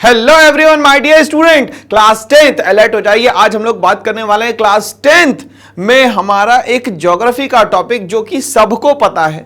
Hello everyone my dear student, class 10th alert हो जाइए। आज हम लोग बात करने वाले हैं क्लास 10th में हमारा एक ज्योग्राफी का टॉपिक जो कि सबको पता है।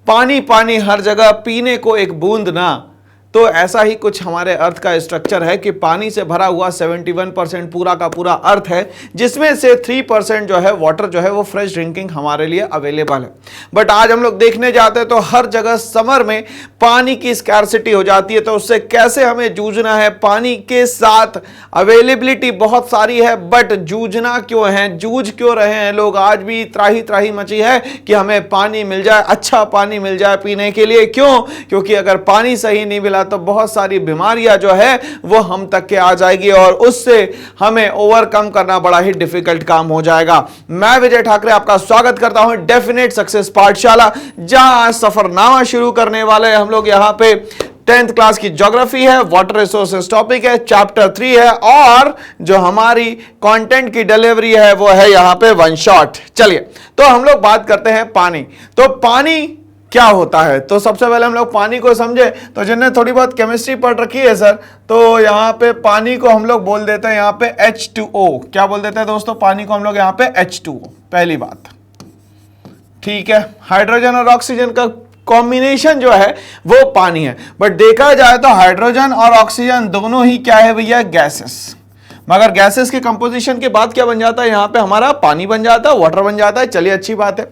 पानी पानी हर जगह, पीने को एक बूंद ना। तो ऐसा ही कुछ हमारे अर्थ का स्ट्रक्चर है कि पानी से भरा हुआ 71% पूरा का पूरा अर्थ है, जिसमें से 3% जो है वाटर जो है वो फ्रेश ड्रिंकिंग हमारे लिए अवेलेबल है। बट आज हम लोग देखने जाते हैं तो हर जगह समर में पानी की स्कैर्सिटी हो जाती है। तो उससे कैसे हमें जूझना है, पानी के साथ अवेलेबिलिटी बहुत सारी है बट जूझना क्यों है, जूझ क्यों रहे हैं लोग। आज भी त्राही त्राही मची है कि हमें पानी मिल जाए, अच्छा पानी मिल जाए पीने के लिए। क्यों? क्योंकि अगर पानी सही नहीं मिला तो बहुत सारी बीमारियां जो है वो हम तक के आ जाएगी और उससे हमें ओवरकम करना बड़ा ही डिफिकल्ट काम हो जाएगा। मैं विजय ठाकरे आपका स्वागत करता हूं डेफिनेट सक्सेस पाठशाला, जहां सफरनामा शुरू करने वाले हम लोग। यहां पे 10th क्लास की ज्योग्राफी है, वाटर रिसोर्सेज टॉपिक है, चैप्टर 3 है और जो हमारी कंटेंट की डिलीवरी है वो है यहां पे वन शॉट। चलिए तो हम लोग बात करते हैं पानी। तो पानी क्या होता है, तो सबसे पहले हम लोग पानी को समझे। तो जिन्हें थोड़ी बहुत केमिस्ट्री पढ़ रखी है सर, तो यहाँ पे पानी को हम लोग बोल देते हैं यहाँ पे H2O। क्या बोल देते हैं दोस्तों? पानी को हम लोग यहाँ पे H2O, पहली बात। ठीक है, हाइड्रोजन और ऑक्सीजन का कॉम्बिनेशन जो है वो पानी है। बट देखा जाए तो हाइड्रोजन और ऑक्सीजन दोनों ही क्या है भैया? गैसेस। मगर गैसेस के कंपोजिशन के बाद क्या बन जाता है? यहाँ पे हमारा पानी बन जाता है, वाटर बन जाता है। चलिए अच्छी बात है।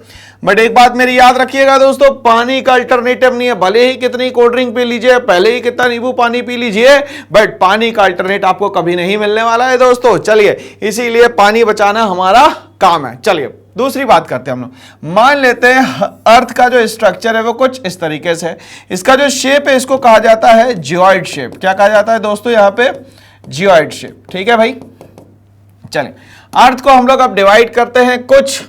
बट एक बात मेरी याद रखिएगा दोस्तों, पानी का अल्टरनेटिव नहीं है। भले ही कितनी कोल्ड ड्रिंक पी लीजिए, पहले ही कितना नींबू पानी पी लीजिए, बट पानी का अल्टरनेट आपको कभी नहीं मिलने वाला है दोस्तों। चलिए इसीलिए पानी बचाना हमारा काम है। चलिए दूसरी बात करते हैं हम लोग। मान लेते हैं अर्थ का जो स्ट्रक्चर है वो कुछ इस तरीके से है। इसका जो शेप है इसको कहा जाता है जियोइड शेप। क्या कहा जाता है दोस्तों? यहाँ पे जियोइड शेप। ठीक है भाई। चलिए अर्थ को हम लोग अब डिवाइड करते हैं कुछ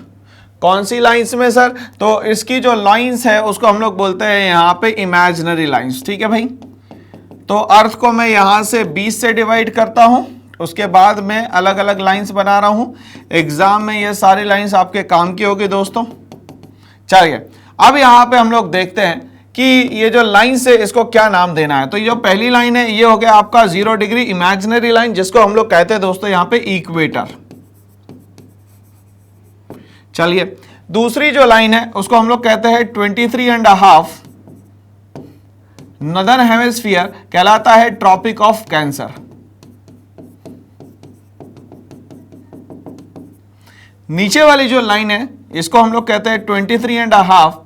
कौन सी लाइंस में सर? तो इसकी जो लाइंस है उसको हम लोग बोलते हैं यहाँ पे इमेजिनरी लाइंस। ठीक है भाई। तो अर्थ को मैं यहां से 20 से डिवाइड करता हूं, उसके बाद मैं अलग अलग लाइंस बना रहा हूं। एग्जाम में ये सारी लाइंस आपके काम की होगी दोस्तों। चलिए अब यहां पे हम लोग देखते हैं कि ये जो लाइन है इसको क्या नाम देना है। तो ये जो पहली लाइन है ये हो गया आपका 0 डिग्री इमेजिनरी लाइन, जिसको हम लोग कहते हैं दोस्तों यहाँ पे इक्वेटर। चलिए दूसरी जो लाइन है उसको हम लोग कहते हैं 23.5 नॉर्दर्न हेमिस्फीयर, कहलाता है ट्रॉपिक ऑफ कैंसर। नीचे वाली जो लाइन है इसको हम लोग कहते हैं 23.5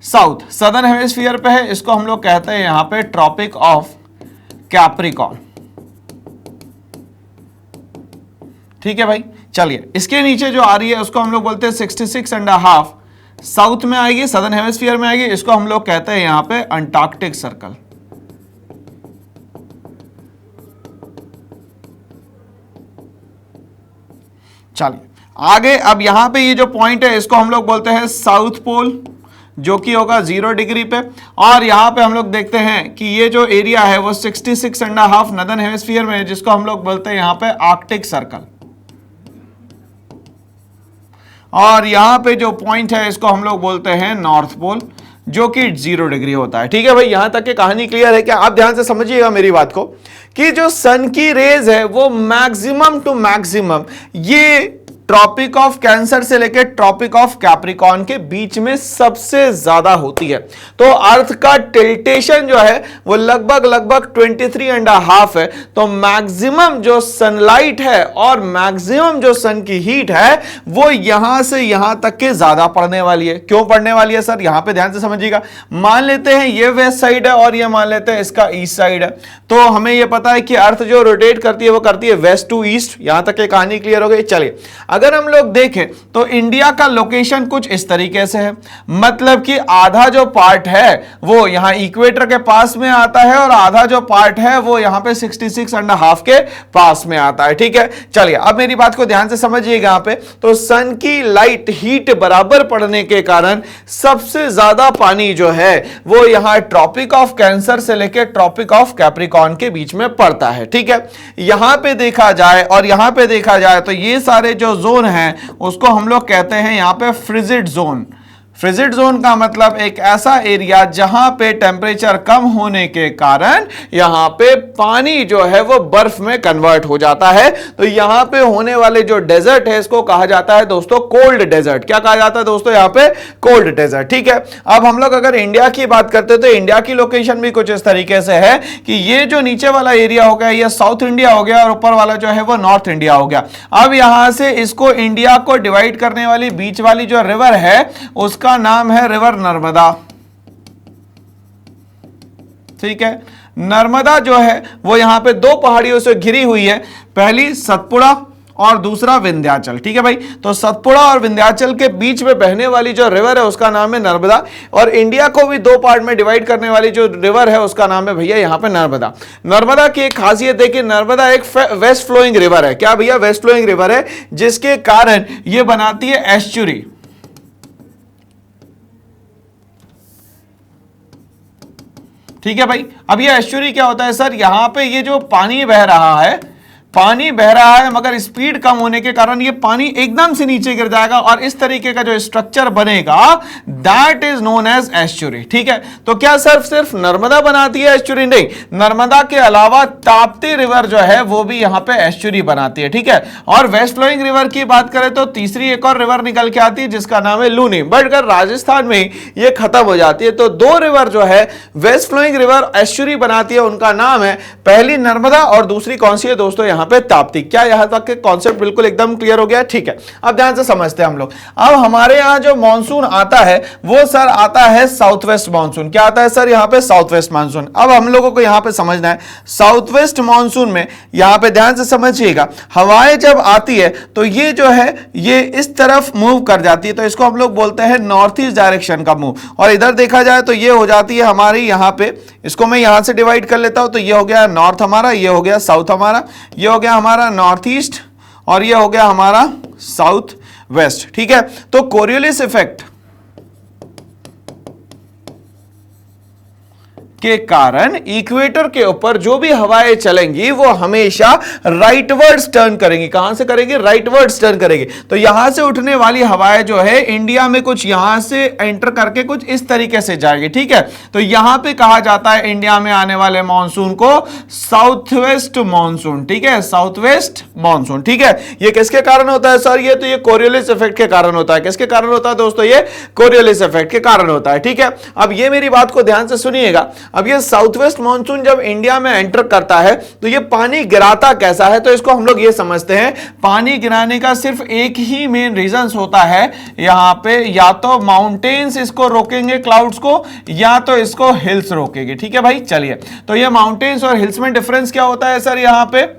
साउथ सदर्न हेमिस्फीयर पे है, इसको हम लोग कहते हैं यहां पे ट्रॉपिक ऑफ कैप्रिकॉर्न। ठीक है भाई। चलिए इसके नीचे जो आ रही है उसको हम लोग बोलते हैं 66.5 साउथ में आएगी, सदर्न हेमिस्फीयर में आएगी, इसको हम लोग कहते हैं यहां पे अंटार्कटिक सर्कल। चलिए आगे, अब यहां पे ये जो पॉइंट है इसको हम लोग बोलते हैं साउथ पोल, जो कि होगा 0 डिग्री पे। और यहां पे हम लोग देखते हैं कि ये जो एरिया है वो 66.5 नॉर्दर्न हेमिस्फीयर में है, जिसको हम लोग बोलते हैं यहां पे आर्कटिक सर्कल। और यहां पे जो पॉइंट है इसको हम लोग बोलते हैं नॉर्थ पोल, जो कि 0 डिग्री होता है। ठीक है भाई, यहां तक की कहानी क्लियर है क्या? आप ध्यान से समझिएगा मेरी बात को कि जो सन की रेज है वो मैक्सिमम टू मैक्सिमम ये ट्रॉपिक ऑफ कैंसर से लेकर ट्रॉपिक ऑफ कैप्रिकॉर्न के बीच में सबसे ज्यादा होती है। तो अर्थ का टिल्टेशन जो है वो लगभग 23.5 है। तो मैक्सिमम जो सनलाइट है और मैक्सिमम जो सन की हीट है वो यहां से यहां तक के ज्यादा पड़ने वाली है। क्यों पड़ने वाली है सर? यहां पे ध्यान से समझिएगा। मान लेते हैं ये वेस्ट साइड है और ये मान लेते हैं इसका ईस्ट साइड है। तो हमें ये पता है कि अर्थ जो रोटेट करती है वो करती है वेस्ट टू ईस्ट। यहां तक की कहानी क्लियर हो गई। चलिए अगर हम लोग देखें तो इंडिया का लोकेशन कुछ इस तरीके से है, मतलब कि आधा जो पार्ट है वो यहां इक्वेटर के पास में आता है और आधा जो पार्ट है वो यहां पे 66.5 के पास में आता है। ठीक है। चलिए अब मेरी बात को ध्यान से समझिएगा। यहां पे तो सन की लाइट हीट बराबर पड़ने के कारण सबसे ज्यादा पानी जो है वो यहां ट्रॉपिक ऑफ कैंसर से लेकर ट्रॉपिक ऑफ कैप्रिकॉर्न के बीच में पड़ता है। ठीक है। यहां पे देखा जाए और यहां पे देखा जाए तो ये सारे जो जोन है उसको हम लोग कहते हैं यहां पे फ्रिजिड जोन। फ्रिजिड जोन का मतलब एक ऐसा एरिया जहां पे टेम्परेचर कम होने के कारण यहां पे पानी जो है वो बर्फ में कन्वर्ट हो जाता है। तो यहां पे होने वाले जो डेजर्ट है इसको कहा जाता है दोस्तों कोल्ड डेजर्ट। क्या कहा जाता है दोस्तों यहां पे? Cold desert. ठीक है, अब हम लोग अगर इंडिया की बात करते हैं तो इंडिया की लोकेशन भी कुछ इस तरीके से है कि ये जो नीचे वाला एरिया हो गया ये साउथ इंडिया हो गया और ऊपर वाला जो है वो नॉर्थ इंडिया हो गया। अब यहां से इसको इंडिया को डिवाइड करने वाली बीच वाली जो रिवर है उसका नाम है रिवर नर्मदा। ठीक है, नर्मदा जो है वो यहां पे दो पहाड़ियों से घिरी हुई है, पहली सतपुड़ा और दूसरा विंध्याचल। ठीक है भाई, तो सतपुड़ा और विंध्याचल के बीच में बहने वाली जो रिवर है उसका नाम है नर्मदा, और इंडिया को भी दो पार्ट में डिवाइड करने वाली जो रिवर है उसका नाम है भैया यहां पे नर्मदा। नर्मदा की एक खासियत देखिए, नर्मदा एक वेस्ट फ्लोइंग रिवर है। क्या भैया? वेस्ट फ्लोइंग रिवर है, जिसके कारण यह बनाती है एस्चुरी। ठीक है भाई, अब ये एस्चुरी क्या होता है सर? यहां पे ये जो पानी बह रहा है, पानी बह रहा है मगर स्पीड कम होने के कारण ये पानी एकदम से नीचे गिर जाएगा और इस तरीके का जो स्ट्रक्चर बनेगा that is known as estuary. ठीक है, तो क्या सिर्फ नर्मदा बनाती है एस्चुरी? नहीं, नर्मदा के अलावा ताप्ती रिवर जो है वो भी यहां पे एस्चुरी बनाती है। ठीक है, और वेस्ट फ्लोइंग रिवर की बात करें तो तीसरी एक और रिवर निकल के आती है जिसका नाम है लूनी, बट अगर राजस्थान में ये खत्म हो जाती है तो दो रिवर जो है वेस्ट फ्लोइंग रिवर एस्चुरी बनाती है, उनका नाम है पहली नर्मदा और दूसरी कौन सी है दोस्तों? यहां पे ताप्ती। क्या यहां तक के कॉन्सेप्ट बिल्कुल एकदम क्लियर हो गया? ठीक है, अब ध्यान से समझते हैं हम लोग। अब हमारे यहां जो मॉनसून आता है वो सर आता है साउथ वेस्ट मॉनसून। क्या आता है सर? यहां पे साउथ वेस्ट मॉनसून। अब हम लोगों को यहां पे समझना है साउथ वेस्ट मॉनसून में, यहां पे ध्यान से समझिएगा, हवाएं जब आती है तो ये जो है ये इस तरफ मूव कर जाती है, तो इसको हम लोग बोलते हैं नॉर्थ ईस्ट डायरेक्शन का मूव। और इधर देखा जाए तो ये हो जाती है हमारी यहां पे, इसको मैं यहां से डिवाइड कर लेता हूं तो ये हो गया नॉर्थ हमारा, ये हो गया साउथ हमारा, ये हो गया हमारा नॉर्थ ईस्ट और ये हो गया हमारा साउथ वेस्ट। ठीक है, तो कोरियोलिस इफेक्ट के कारण इक्वेटर के ऊपर जो भी हवाएं चलेंगी वो हमेशा राइटवर्ड्स टर्न करेंगी। कहां से करेंगी? राइटवर्ड्स टर्न करेंगी। तो यहां से उठने वाली हवाएं जो है इंडिया में कुछ यहां से एंटर करके कुछ इस तरीके से जाएगी। ठीक है, तो यहां पे कहा जाता है इंडिया में आने वाले मॉनसून को साउथ वेस्ट मॉनसून। ठीक है, साउथ वेस्ट मॉनसून। ठीक है, ये किसके कारण होता है सर? ये तो ये कोरियोलिस इफेक्ट के कारण होता है। किसके कारण होता है दोस्तों? ये कोरियोलिस इफेक्ट के कारण होता है। ठीक है, अब ये मेरी बात को ध्यान से सुनिएगा। अब ये साउथ वेस्ट मॉनसून जब इंडिया में एंटर करता है तो ये पानी गिराता कैसा है? तो इसको हम लोग ये समझते हैं, पानी गिराने का सिर्फ एक ही मेन रीजन होता है, यहां पे या तो माउंटेन्स इसको रोकेंगे क्लाउड्स को, या तो इसको हिल्स रोकेंगे। ठीक है भाई, चलिए, तो ये माउंटेन्स और हिल्स में डिफरेंस क्या होता है सर? यहां पे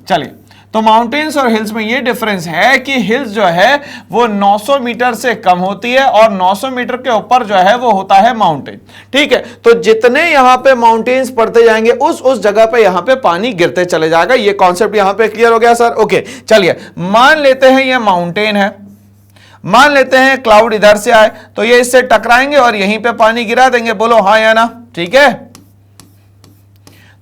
चलिए, तो माउंटेन्स और हिल्स में ये डिफरेंस है कि हिल्स जो है वो 900 मीटर से कम होती है और 900 मीटर के ऊपर जो है वो होता है माउंटेन। ठीक है, तो जितने यहां पे माउंटेन्स पड़ते जाएंगे उस जगह पे यहां पे पानी गिरते चले जाएगा। ये कॉन्सेप्ट यहां पे क्लियर हो गया सर? ओके, चलिए, मान लेते हैं ये माउंटेन है, मान लेते हैं क्लाउड इधर से आए तो ये इससे टकराएंगे और यहीं पे पानी गिरा देंगे। बोलो हाँ या ना? ठीक है,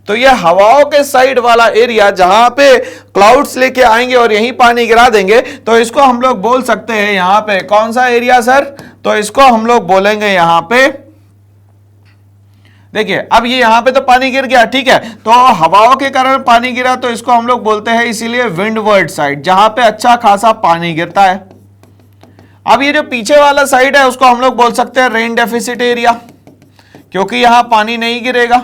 तो ये हवाओं के साइड वाला एरिया जहां पे क्लाउड्स लेके आएंगे और यहीं पानी गिरा देंगे, तो इसको हम लोग बोल सकते हैं यहां पे कौन सा एरिया सर? तो इसको हम लोग बोलेंगे यहां पे, देखिए अब ये यहां पे तो पानी गिर गया। ठीक है, तो हवाओं के कारण पानी गिरा तो इसको हम लोग बोलते हैं इसीलिए विंडवर्ड साइड, जहां पे अच्छा खासा पानी गिरता है। अब ये जो पीछे वाला साइड है उसको हम लोग बोल सकते हैं रेन डेफिसिट एरिया, क्योंकि यहां पानी नहीं गिरेगा।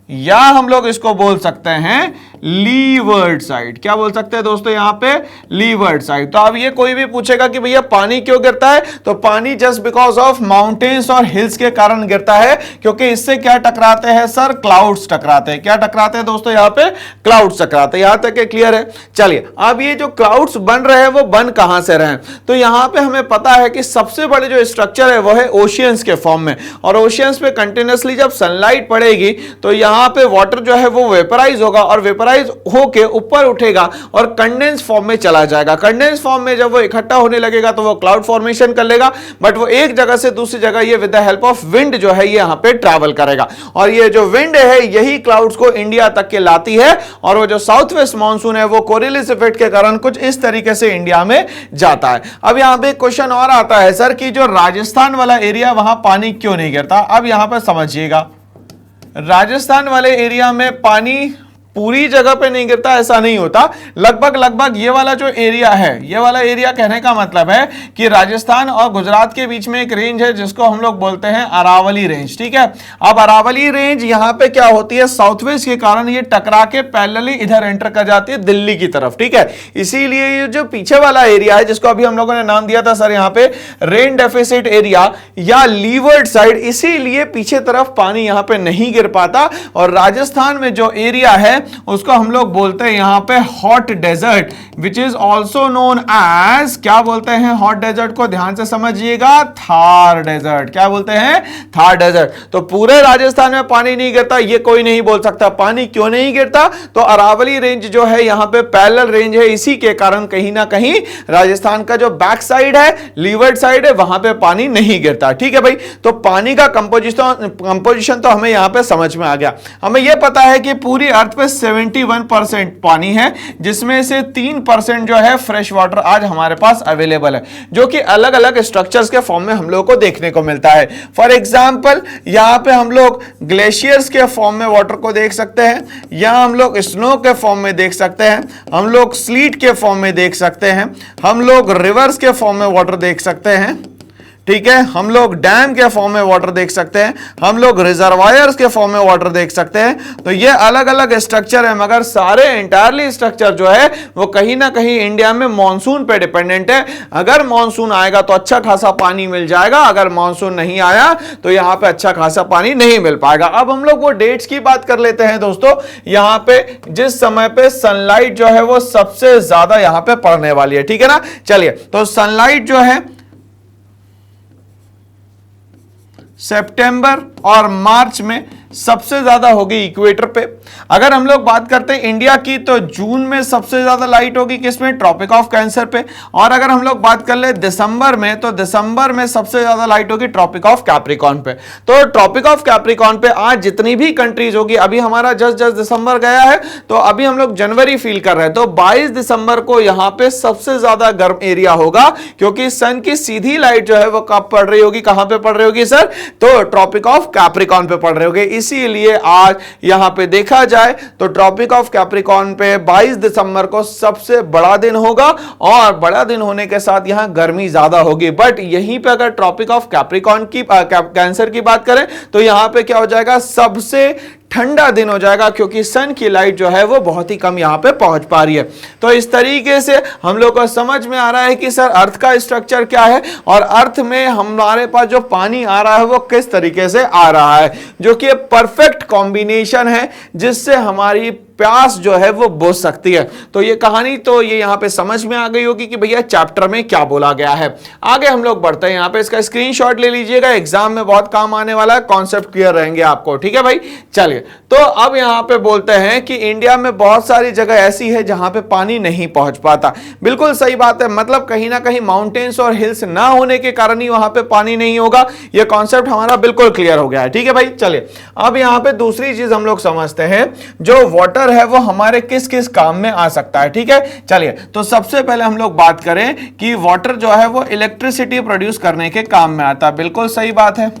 या हम लोग इसको बोल सकते हैं लीवर्ड साइड। क्या बोल सकते हैं दोस्तों? यहां पे लीवर्ड साइड। तो अब ये कोई भी पूछेगा कि भैया पानी क्यों गिरता है, तो पानी जस्ट बिकॉज ऑफ माउंटेन्स और हिल्स के कारण गिरता है, क्योंकि इससे क्या टकराते हैं सर? क्लाउड्स टकराते हैं। क्या टकराते हैं दोस्तों? यहां पे क्लाउड्स टकराते हैं। यहां तक क्लियर है? चलिए, अब ये जो क्लाउड्स बन रहे हैं वो बन कहां से रहे हैं? तो यहां पे हमें पता है कि सबसे बड़े जो स्ट्रक्चर है वो है ओशियंस के फॉर्म में, और ओशियंस पे कंटिन्यूअसली जब सनलाइट पड़ेगी तो यहां पे वाटर जो है वो वेपराइज होगा, और वेपराइज क्रिस्टलाइज होके ऊपर उठेगा और कंडेंस फॉर्म में चला जाएगा। कंडेंस फॉर्म में जब वो इकट्ठा होने लगेगा तो वो क्लाउड फॉर्मेशन कर लेगा, बट वो एक जगह से दूसरी जगह ये with the help of wind जो है ये यहां पे ट्रैवल करेगा, और ये जो विंड है यही क्लाउड्स को इंडिया तक के लाती है, और वो जो साउथ वेस्ट मानसून है वो कोरियलिस इफेक्ट के कारण कुछ इस तरीके से इंडिया में जाता है। अब यहां पे क्वेश्चन और आता है सर कि जो राजस्थान वाला एरिया वहां पानी क्यों नहीं गिरता। अब यहां पर समझिएगा, राजस्थान वाले एरिया में पानी पूरी जगह पे नहीं गिरता, ऐसा नहीं होता। लगभग ये वाला जो एरिया है, ये वाला एरिया कहने का मतलब है कि राजस्थान और गुजरात के बीच में एक रेंज है जिसको हम लोग बोलते हैं अरावली रेंज, ठीक है। अब अरावली रेंज यहां पे क्या होती है, साउथ वेस्ट के कारण ये टकरा के पैरेलली इधर एंटर कर जाती है दिल्ली की तरफ, ठीक है। इसीलिए ये जो पीछे वाला एरिया है जिसको अभी हम लोगों ने नाम दिया था सर यहां पे रेन डेफिसिट एरिया या लीवर्ड साइड, इसीलिए पीछे तरफ पानी यहां पे नहीं गिर पाता। और राजस्थान में जो एरिया है उसको हम लोग बोलते हैं यहां पे hot desert, which is also known as, क्या बोलते हैं हॉट डेजर्ट को, ध्यान से समझिएगा, थार डेजर्ट। क्या बोलते हैं, थार डेजर्ट। तो पूरे राजस्थान में पानी नहीं गिरता ये कोई नहीं बोल सकता। पानी क्यों नहीं गिरता, तो अरावली रेंज जो है यहां पे पैरेलल रेंज है, इसी के कारण कहीं ना कहीं राजस्थान का जो बैक साइड है, लीवर्ड साइड है, वहां पे पानी नहीं गिरता, ठीक है भाई। तो पानी का कंपोजिशन तो हमें यहां पे समझ में आ गया। हमें यह पता है कि पूरी अर्थ पे 71% पानी है, जिसमें से 3% जो है फ्रेश वाटर आज हमारे पास अवेलेबल है, जो कि अलग अलग स्ट्रक्चर्स के फॉर्म में हम लोग को देखने को मिलता है। फॉर एग्जांपल यहां पे हम लोग ग्लेशियर्स के फॉर्म में वाटर को देख सकते हैं, यहां हम लोग स्नो के फॉर्म में देख सकते हैं, हम लोग स्लीट के फॉर्म में देख सकते हैं, हम लोग रिवर्स के फॉर्म में वाटर देख सकते हैं, ठीक है, हम लोग डैम के फॉर्म में वाटर देख सकते हैं, हम लोग रिजर्वायर्स के फॉर्म में वाटर देख सकते हैं। तो ये अलग अलग स्ट्रक्चर है, मगर सारे एंटायरली स्ट्रक्चर जो है वो कहीं ना कहीं इंडिया में मॉनसून पे डिपेंडेंट है। अगर मॉनसून आएगा तो अच्छा खासा पानी मिल जाएगा, अगर मॉनसून नहीं आया तो यहां पे अच्छा खासा पानी नहीं मिल पाएगा। अब हम लोग वो डेट्स की बात कर लेते हैं दोस्तों, यहां पे जिस समय पे सनलाइट जो है वो सबसे ज्यादा यहां पे पड़ने वाली है, ठीक है ना। चलिए, तो सनलाइट जो है सितंबर और मार्च में सबसे ज्यादा होगी इक्वेटर पे। अगर हम लोग बात करते हैं इंडिया की तो जून में सबसे ज्यादा लाइट होगी किसमें, ट्रॉपिक ऑफ कैंसर पे। और अगर हम लोग बात कर ले दिसंबर में, तो दिसंबर में सबसे ज्यादा लाइट होगी ट्रॉपिक ऑफ कैप्रिकॉर्न पे। तो ट्रॉपिक ऑफ कैप्रिकॉर्न पे आज जितनी भी कंट्रीज होगी, अभी हमारा जस्ट दिसंबर गया है तो अभी हम लोग जनवरी फील कर रहे हैं, तो 22 दिसंबर को यहां पे सबसे ज्यादा गर्म एरिया होगा, क्योंकि सन की सीधी लाइट जो है वो कब पड़ रही होगी, कहां पे पड़ रही होगी सर, तो ट्रॉपिक ऑफ कैप्रिकॉर्न पे पड़ रही होगी। इसीलिए आज यहां पे देखा जाए तो ट्रॉपिक ऑफ कैप्रिकॉर्न पे 22 दिसंबर को सबसे बड़ा दिन होगा, और बड़ा दिन होने के साथ यहां गर्मी ज्यादा होगी। बट यहीं पे अगर ट्रॉपिक ऑफ कैप्रिकॉर्न की कैंसर की बात करें तो यहां पे क्या हो जाएगा, सबसे ठंडा दिन हो जाएगा, क्योंकि सन की लाइट जो है वो बहुत ही कम यहां पे पहुंच पा रही है। तो इस तरीके से हम लोग को समझ में आ रहा है कि सर अर्थ का स्ट्रक्चर क्या है, और अर्थ में हमारे पास जो पानी आ रहा है वो किस तरीके से आ रहा है, जो कि परफेक्ट कॉम्बिनेशन है जिससे हमारी प्यास जो है वो बुझ सकती है। तो ये कहानी तो ये यहां पे समझ में आ गई होगी कि भैया चैप्टर में क्या बोला गया है। आगे हम लोग बढ़ते हैं, यहां पे इसका स्क्रीनशॉट ले लीजिएगा, एग्जाम में बहुत काम आने वाला है, कॉन्सेप्ट क्लियर रहेंगे आपको, ठीक है भाई। चलिए, तो अब यहां पे बोलते हैं कि इंडिया में बहुत सारी जगह ऐसी है जहां पे पानी नहीं पहुंच पाता। बिल्कुल सही बात है, मतलब कहीं ना कहीं माउंटेन्स और हिल्स ना होने के कारण ही वहां पे पानी नहीं होगा। यह कॉन्सेप्ट हमारा बिल्कुल क्लियर हो गया है, ठीक है भाई। चलिए, अब यहां पे दूसरी चीज हम लोग समझते हैं, जो वाटर है वो हमारे किस किस काम में आ सकता है, ठीक है। चलिए, तो सबसे पहले हम लोग बात करें कि वाटर जो है वो इलेक्ट्रिसिटी प्रोड्यूस करने के काम में आता है, बिल्कुल सही बात है।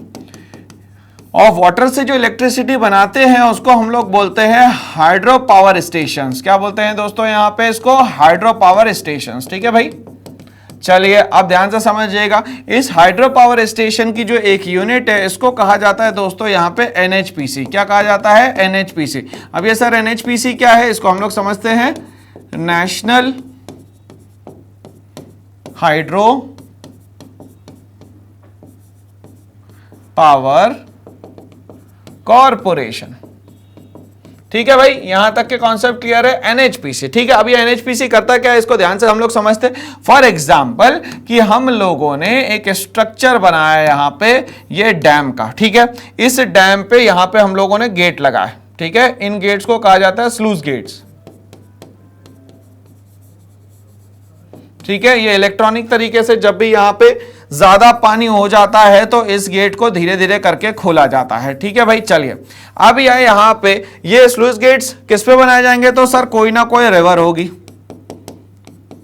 और वाटर से जो इलेक्ट्रिसिटी बनाते हैं उसको हम लोग बोलते हैं हाइड्रो पावर स्टेशंस। क्या बोलते हैं दोस्तों यहां पे इसको, हाइड्रो पावर स्टेशंस, ठीक है भाई। चलिए, अब ध्यान से समझिएगा, इस हाइड्रो पावर स्टेशन की जो एक यूनिट है इसको कहा जाता है दोस्तों यहां पे एनएचपीसी। क्या कहा जाता है, एनएचपीसी। अब ये सर एनएचपीसी क्या है, इसको हम लोग समझते हैं नेशनल हाइड्रो पावर कॉरपोरेशन, ठीक है भाई। यहां तक के कॉन्सेप्ट क्लियर है, एनएचपीसी, ठीक है। अब ये एनएचपीसी करता क्या है, इसको ध्यान से हम लोग समझते हैं। फॉर एग्जांपल कि हम लोगों ने एक स्ट्रक्चर बनाया यहां पे, ये डैम का, ठीक है। इस डैम पे यहां पे हम लोगों ने गेट लगाया, ठीक है। इन गेट्स को कहा जाता है स्लूज गेट्स, ठीक है, ये इलेक्ट्रॉनिक तरीके से जब भी यहाँ पे ज्यादा पानी हो जाता है तो इस गेट को धीरे धीरे करके खोला जाता है। ठीक है भाई, चलिए अब यहाँ पे ये स्लूइस गेट्स किस पे बनाए जाएंगे, तो सर कोई ना कोई रिवर होगी।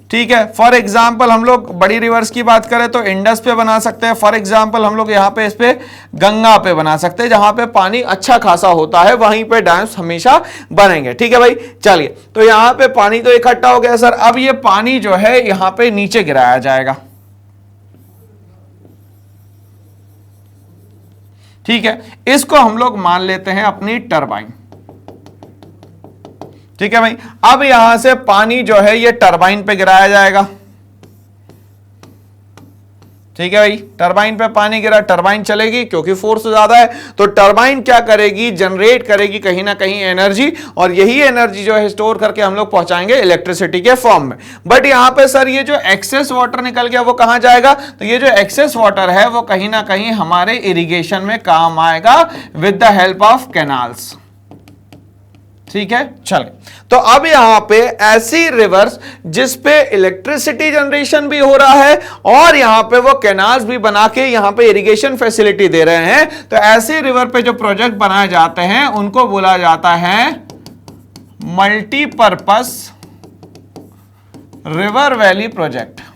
ठीक है, फॉर एग्जाम्पल हम लोग बड़ी रिवर्स की बात करें तो इंडस पे बना सकते हैं। फॉर एग्जाम्पल हम लोग यहाँ पे इस पे गंगा पे बना सकते हैं, जहां पे पानी अच्छा खासा होता है वहीं पे डैम्स हमेशा बनेंगे। ठीक है भाई, चलिए तो यहाँ पे पानी तो इकट्ठा हो गया सर, अब ये पानी जो है यहाँ पे नीचे गिराया जाएगा। ठीक है, इसको हम लोग मान लेते हैं अपनी टरबाइन। ठीक है भाई, अब यहां से पानी जो है ये टरबाइन पे गिराया जाएगा। ठीक है भाई, टरबाइन पे पानी गिरा, टरबाइन चलेगी क्योंकि फोर्स ज्यादा है, तो टरबाइन क्या करेगी, जनरेट करेगी कहीं ना कहीं एनर्जी, और यही एनर्जी जो है स्टोर करके हम लोग पहुंचाएंगे इलेक्ट्रिसिटी के फॉर्म में। बट यहां पे सर ये जो एक्सेस वाटर निकल गया वो कहां जाएगा, तो ये जो एक्सेस वाटर है वो कहीं ना कहीं हमारे इरिगेशन में काम आएगा with the help of canals. ठीक है, चले तो अब यहां पे ऐसी रिवर्स जिस पे इलेक्ट्रिसिटी जनरेशन भी हो रहा है और यहां पे वो कैनाल्स भी बना के यहां पे इरिगेशन फैसिलिटी दे रहे हैं, तो ऐसी रिवर पे जो प्रोजेक्ट बनाए जाते हैं उनको बोला जाता है मल्टीपर्पस रिवर वैली प्रोजेक्ट।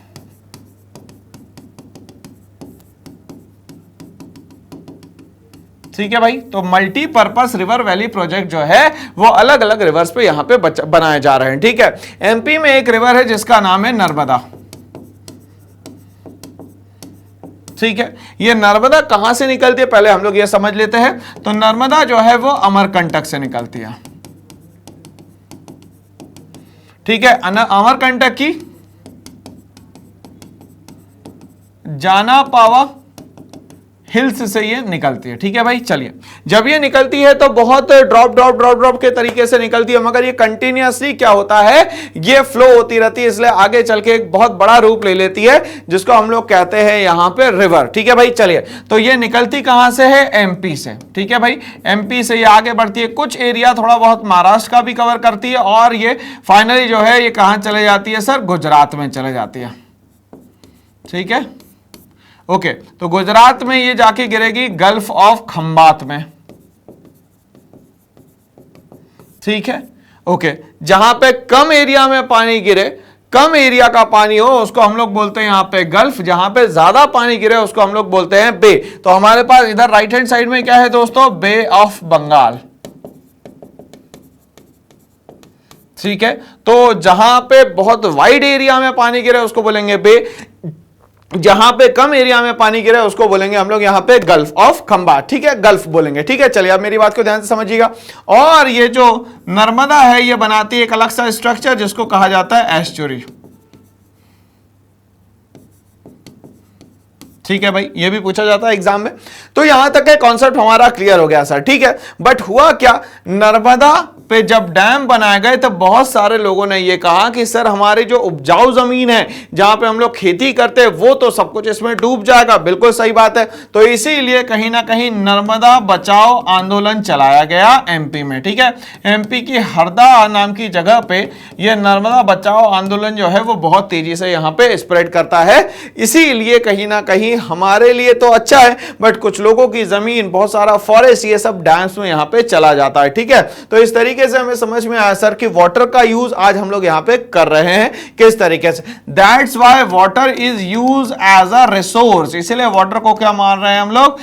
ठीक है भाई, तो मल्टीपर्पस रिवर वैली प्रोजेक्ट जो है वो अलग अलग रिवर्स पे यहां पे बनाए जा रहे हैं। ठीक है, एमपी में एक रिवर है जिसका नाम है नर्मदा। ठीक है, ये नर्मदा कहां से निकलती है पहले हम लोग ये समझ लेते हैं। तो नर्मदा जो है वो अमरकंटक से निकलती है। ठीक है, अमरकंटक की जाना पावा हिल्स से ये निकलती है। ठीक है भाई, चलिए जब ये निकलती है तो बहुत ड्रॉप ड्रॉप ड्रॉप ड्रॉप के तरीके से निकलती है, मगर ये कंटिन्यूअसली क्या होता है, ये फ्लो होती रहती है, इसलिए आगे चल के एक बहुत बड़ा रूप ले लेती है जिसको हम लोग कहते हैं यहां पे रिवर। ठीक है भाई, चलिए तो ये निकलती कहां से है, एमपी से। ठीक है भाई, एमपी से ये आगे बढ़ती है, कुछ एरिया थोड़ा बहुत महाराष्ट्र का भी कवर करती है, और ये फाइनली जो है ये कहां चले जाती है सर, गुजरात में चले जाती है। ठीक है, ओके, तो गुजरात में ये जाके गिरेगी गल्फ ऑफ खंबात में। ठीक है, ओके, जहां पे कम एरिया में पानी गिरे, कम एरिया का पानी हो उसको हम लोग बोलते हैं यहां पे गल्फ, जहां पे ज्यादा पानी गिरे उसको हम लोग बोलते हैं बे। तो हमारे पास इधर राइट हैंड साइड में क्या है दोस्तों, बे ऑफ बंगाल। ठीक है, तो जहां पे बहुत वाइड एरिया में पानी गिरे उसको बोलेंगे बे, जहां पे कम एरिया में पानी गिरे उसको बोलेंगे हम लोग यहां पे गल्फ ऑफ खंबात। ठीक है, गल्फ बोलेंगे। ठीक है, चलिए अब मेरी बात को ध्यान से समझिएगा। और ये जो नर्मदा है ये बनाती है एक अलग सा स्ट्रक्चर जिसको कहा जाता है एस्चुरी। ठीक है भाई, ये भी पूछा जाता है एग्जाम में। तो यहां तक के कॉन्सेप्ट हमारा क्लियर हो गया सर। ठीक है, बट हुआ क्या, नर्मदा पे जब डैम बनाए गए तो बहुत सारे लोगों ने ये कहा कि सर हमारी जो उपजाऊ जमीन है जहां पे हम लोग खेती करते हैं वो तो सब कुछ इसमें डूब जाएगा। बिल्कुल सही बात है, तो इसीलिए कहीं ना कहीं नर्मदा बचाओ आंदोलन चलाया गया एमपी में। ठीक है, एमपी की हरदा नाम की जगह पे ये नर्मदा बचाओ आंदोलन जो है वो बहुत तेजी से यहाँ पे स्प्रेड करता है। इसीलिए कहीं ना कहीं हमारे लिए तो अच्छा है, बट कुछ लोगों की जमीन, बहुत सारा फॉरेस्ट, ये सब डैम्स में यहाँ पे चला जाता है। ठीक है, तो इस तरीके से हमें समझ में आया सर कि वाटर का यूज आज हम लोग यहाँ पे कर रहे हैं किस तरीके से। That's why water is use as a resource, इसलिए वाटर को क्या मान रहे हैं हम लोग,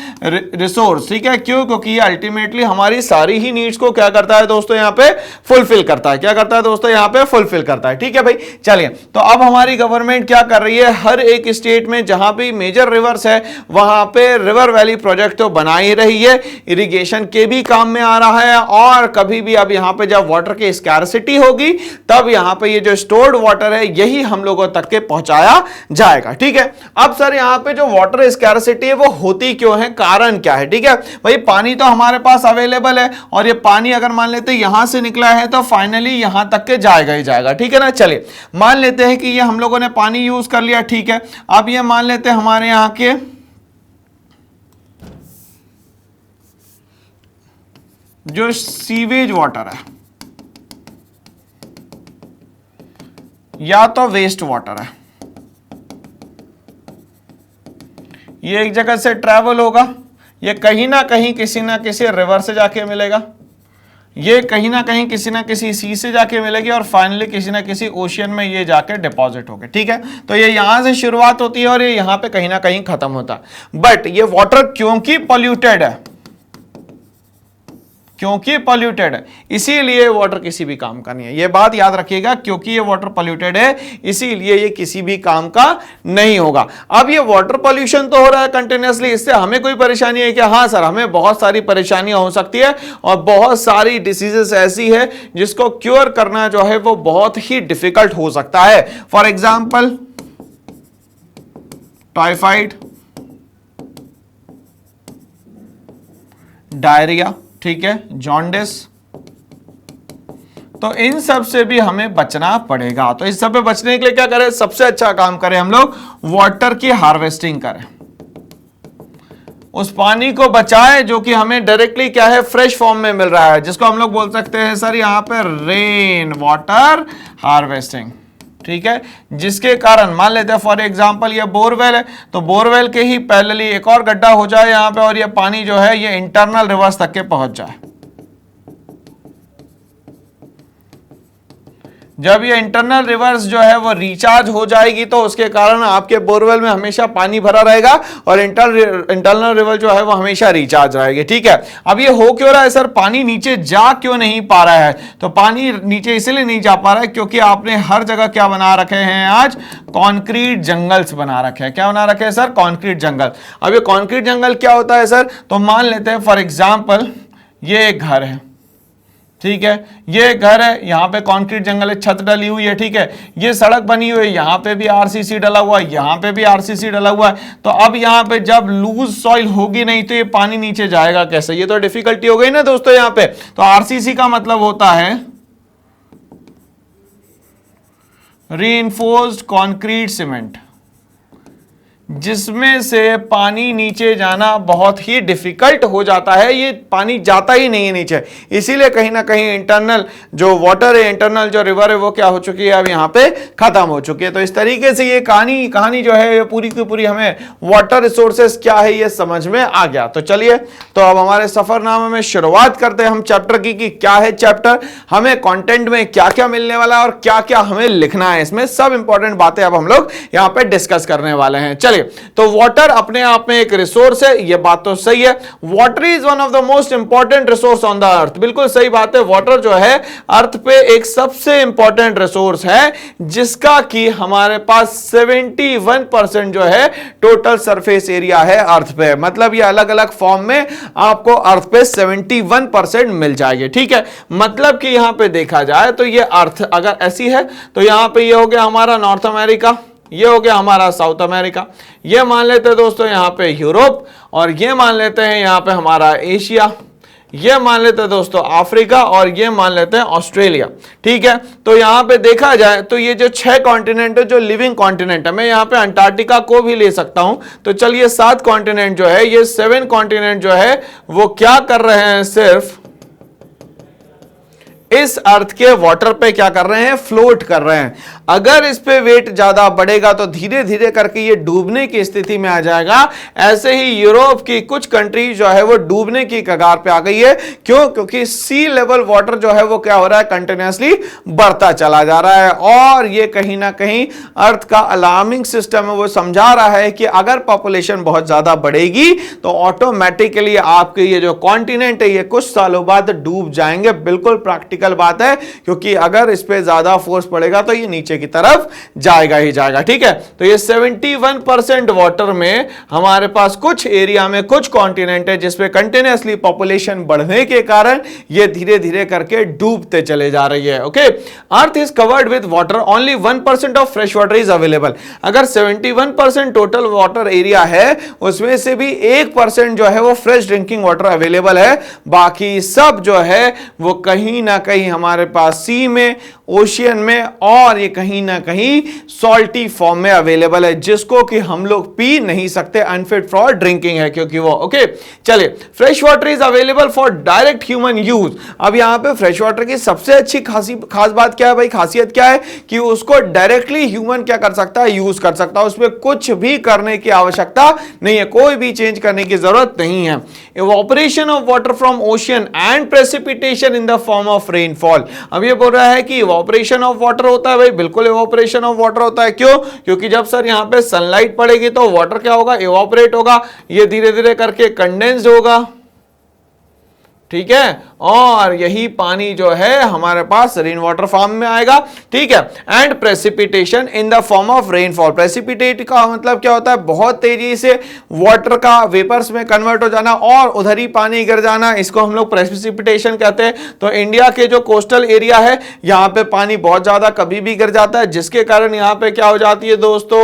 रिसोर्स। ठीक है, क्यों, क्योंकि अल्टीमेटली हमारी सारी ही नीड्स को क्या करता है दोस्तों, यहाँ पे फुलफिल करता है। क्या करता है दोस्तों, यहाँ पे फुलफिल करता है। ठीक है भाई, चलिए तो अब हमारी गवर्नमेंट क्या कर रही है, हर एक स्टेट में जहां भी मेजर रिवर्स है वहां पे रिवर वैली प्रोजेक्ट तो बना ही रही है, इरिगेशन के भी काम में आ रहा है, और कभी भी अब यहां पे जब वाटर की स्कैरसिटी होगी तब यहां पे ये जो स्टोर्ड वाटर है यही हम लोगों तक के पहुंचाया जाएगा। ठीक है, अब सर यहां पे जो वाटर स्कैरसिटी है वो होती क्यों है, कारण क्या है। ठीक है भाई, पानी तो हमारे पास अवेलेबल है, और ये पानी अगर मान लेते हैं यहां से निकला है तो फाइनली यहां तक के जाएगा ही जाएगा। ठीक है ना, चलिए मान लेते हैं कि ये हम लोगों ने पानी यूज कर लिया। ठीक है, अब ये मान लेते हैं हमारे यहां के जो सीवेज वाटर है या तो वेस्ट वाटर है, ये एक जगह से ट्रैवल होगा, ये कहीं ना कहीं किसी ना किसी रिवर से जाके मिलेगा, ये कहीं ना कहीं किसी ना किसी सी से जाके मिलेगी और फाइनली किसी ना किसी ओशियन में ये जाके डिपॉजिट होगा। ठीक है, तो ये यहां से शुरुआत होती है और ये यहां पे कहीं ना कहीं खत्म होता है। बट ये वाटर क्योंकि पॉल्यूटेड है, क्योंकि पॉल्यूटेड है, इसीलिए वाटर किसी भी काम का नहीं है। ये बात याद रखिएगा, क्योंकि ये वाटर पॉल्यूटेड है इसीलिए ये किसी भी काम का नहीं होगा। अब ये वाटर पॉल्यूशन तो हो रहा है कंटिन्यूअसली, इससे हमें कोई परेशानी है क्या? हाँ सर, हमें बहुत सारी परेशानियां हो सकती है और बहुत सारी डिसीजेस ऐसी है जिसको क्योर करना जो है वो बहुत ही डिफिकल्ट हो सकता है। फॉर एग्जाम्पल टाइफाइड, डायरिया, ठीक है, जॉन्डिस, तो इन सब से भी हमें बचना पड़ेगा। तो इस सब पे बचने के लिए क्या करें? सबसे अच्छा काम करें हम लोग, वाटर की हार्वेस्टिंग करें, उस पानी को बचाएं जो कि हमें डायरेक्टली क्या है, फ्रेश फॉर्म में मिल रहा है, जिसको हम लोग बोल सकते हैं सर यहां पे रेन वाटर हार्वेस्टिंग। ठीक है, जिसके कारण मान लेते हैं फॉर एग्जांपल ये बोरवेल है, तो बोरवेल के ही पैरेलली एक और गड्ढा हो जाए यहां पे और ये पानी जो है ये इंटरनल रिवर्स तक के पहुंच जाए। जब ये इंटरनल रिवर्स जो है वो रिचार्ज हो जाएगी तो उसके कारण आपके बोरवेल में हमेशा पानी भरा रहेगा और इंटरनल रिवर जो है वो हमेशा रिचार्ज रहेगी। ठीक है, अब ये हो क्यों रहा है सर? पानी नीचे जा क्यों नहीं पा रहा है? तो पानी नीचे इसलिए नहीं जा पा रहा है क्योंकि आपने हर जगह क्या बना रखे हैं, आज कॉन्क्रीट जंगल्स बना रखे हैं। क्या बना रखे हैं सर? कॉन्क्रीट जंगल। अब ये कॉन्क्रीट जंगल क्या होता है सर? तो मान लेते हैं फॉर एग्जाम्पल ये एक घर है, ठीक है, ये घर है, यहां पे कंक्रीट जंगल है, छत डली हुई है, ठीक है, ये सड़क बनी हुई है, यहां पे भी आरसीसी डला हुआ है, यहां पे भी आरसीसी डला हुआ है। तो अब यहां पे जब लूज सॉइल होगी नहीं तो ये पानी नीचे जाएगा कैसे? ये तो डिफिकल्टी हो गई ना दोस्तों यहां पे। तो आरसीसी का मतलब होता है रीइंफोर्स्ड कंक्रीट सीमेंट, जिसमें से पानी नीचे जाना बहुत ही डिफिकल्ट हो जाता है, ये पानी जाता ही नहीं है नीचे, इसीलिए कहीं ना कहीं इंटरनल जो वाटर है, इंटरनल जो रिवर है वो क्या हो चुकी है, अब यहाँ पे खत्म हो चुकी है। तो इस तरीके से ये कहानी जो है ये पूरी की पूरी हमें वाटर रिसोर्सेस क्या है ये समझ में आ गया। तो चलिए, तो अब हमारे सफरनामे में शुरुआत करते हैं हम चैप्टर की कि क्या है चैप्टर, हमें कंटेंट में क्या क्या मिलने वाला है और क्या क्या हमें लिखना है, इसमें सब इंपॉर्टेंट बातें अब हम लोग यहाँ पे डिस्कस करने वाले हैं। चलिए, तो वाटर अपने आप में एक रिसोर्स है, ये बात तो सही है। Water is one of the most important resource on the earth, बिल्कुल सही बात है। वाटर जो है अर्थ पे एक सबसे इंपॉर्टेंट रिसोर्स है, जिसका कि हमारे पास 71% जो है टोटल सरफेस एरिया है अर्थ पे, मतलब ये अलग अलग फॉर्म में आपको अर्थ पे 71% मिल जाएगी। ठीक है, मतलब कि यहां पे देखा जाए तो ये अर्थ अगर ऐसी है तो यहां पे ये हो गया हमारा नॉर्थ अमेरिका, ये हो गया हमारा साउथ अमेरिका, ये मान लेते हैं दोस्तों यहाँ पे यूरोप, और ये मान लेते हैं यहाँ पे हमारा एशिया, ये मान लेते हैं दोस्तों अफ्रीका, और ये मान लेते हैं ऑस्ट्रेलिया। ठीक है, तो यहाँ पे देखा जाए तो ये जो 6 कॉन्टिनेंट है जो लिविंग कॉन्टिनेंट है, मैं यहाँ पे अंटार्कटिका को भी ले सकता हूं, तो चलिए 7 कॉन्टिनेंट जो है, ये 7 कॉन्टिनेंट जो है वो क्या कर रहे हैं, सिर्फ इस अर्थ के वाटर पे क्या कर रहे हैं, फ्लोट कर रहे हैं। अगर इस पे वेट ज्यादा बढ़ेगा तो धीरे धीरे करके ये डूबने की स्थिति में आ जाएगा। ऐसे ही यूरोप की कुछ कंट्री जो है वो डूबने की कगार पे आ गई है। क्यों? क्योंकि सी लेवल वाटर जो है वो क्या हो रहा है, कंटिन्यूअसली बढ़ता चला जा रहा है, और ये कहीं ना कहीं अर्थ का अलार्मिंग सिस्टम है वो समझा रहा है कि अगर पॉपुलेशन बहुत ज्यादा बढ़ेगी तो ऑटोमेटिकली आपके ये जो कॉन्टिनेंट है ये कुछ सालों बाद डूब जाएंगे। बिल्कुल प्रैक्टिकल बात है, क्योंकि अगर इस पे ज्यादा फोर्स पड़ेगा तो ये नीचे की तरफ जाएगा ही जाएगा। ठीक है, तो ये 71% वाटर में हमारे पास कुछ एरिया में कुछ कॉन्टिनेंट है जिसपे कंटिन्यूअसली पॉपुलेशन बढ़ने के कारण ये धीरे धीरे करके डूबते चले जा रही है। Okay, earth is covered with water, only 1% of fresh water is available. अगर 71% टोटल वाटर एरिया है उसमें से भी 1% जो है वो फ्रेश ड्रिंकिंग वाटर अवेलेबल है, बाकी सब जो है वो कहीं ना कहीं हमारे पास सी में, ओशियन में, और ये कहीं ना कहीं सॉल्टी फॉर्म में अवेलेबल है, जिसको कि हम लोग पी नहीं सकते, अनफिट फॉर ड्रिंकिंग है क्योंकि वो। ओके चलिए, fresh water is available for direct human use. अब यहां पे फ्रेश वाटर की सबसे अच्छी खास बात क्या है भाई, खासियत क्या है कि उसको डायरेक्टली ह्यूमन क्या कर सकता है, यूज कर सकता है, उसमें कुछ भी करने की आवश्यकता नहीं है, कोई भी चेंज करने की जरूरत नहीं है। Evaporation of water from ocean and precipitation in the form of rainfall. अब ये बोल रहा है कि इवोपरेशन ऑफ वाटर होता है भाई, बिल्कुल इवोपरेशन ऑफ वाटर होता है। क्यों? क्योंकि जब सर यहां पे सनलाइट पड़ेगी तो वाटर क्या होगा, इवोपरेट होगा, ये धीरे धीरे करके कंडेंस्ड होगा, ठीक है, और यही पानी जो है हमारे पास रेन वाटर फॉर्म में आएगा, ठीक है। And precipitation in the form of rainfall. Precipitate का मतलब क्या होता है, बहुत तेजी से वाटर का वेपर्स में कन्वर्ट हो जाना और उधर ही पानी गिर जाना, इसको हम लोग प्रेसिपिटेशन कहते हैं। तो इंडिया के जो कोस्टल एरिया है यहां पे पानी बहुत ज्यादा कभी भी गिर जाता है, जिसके कारण यहां पे क्या हो जाती है दोस्तों,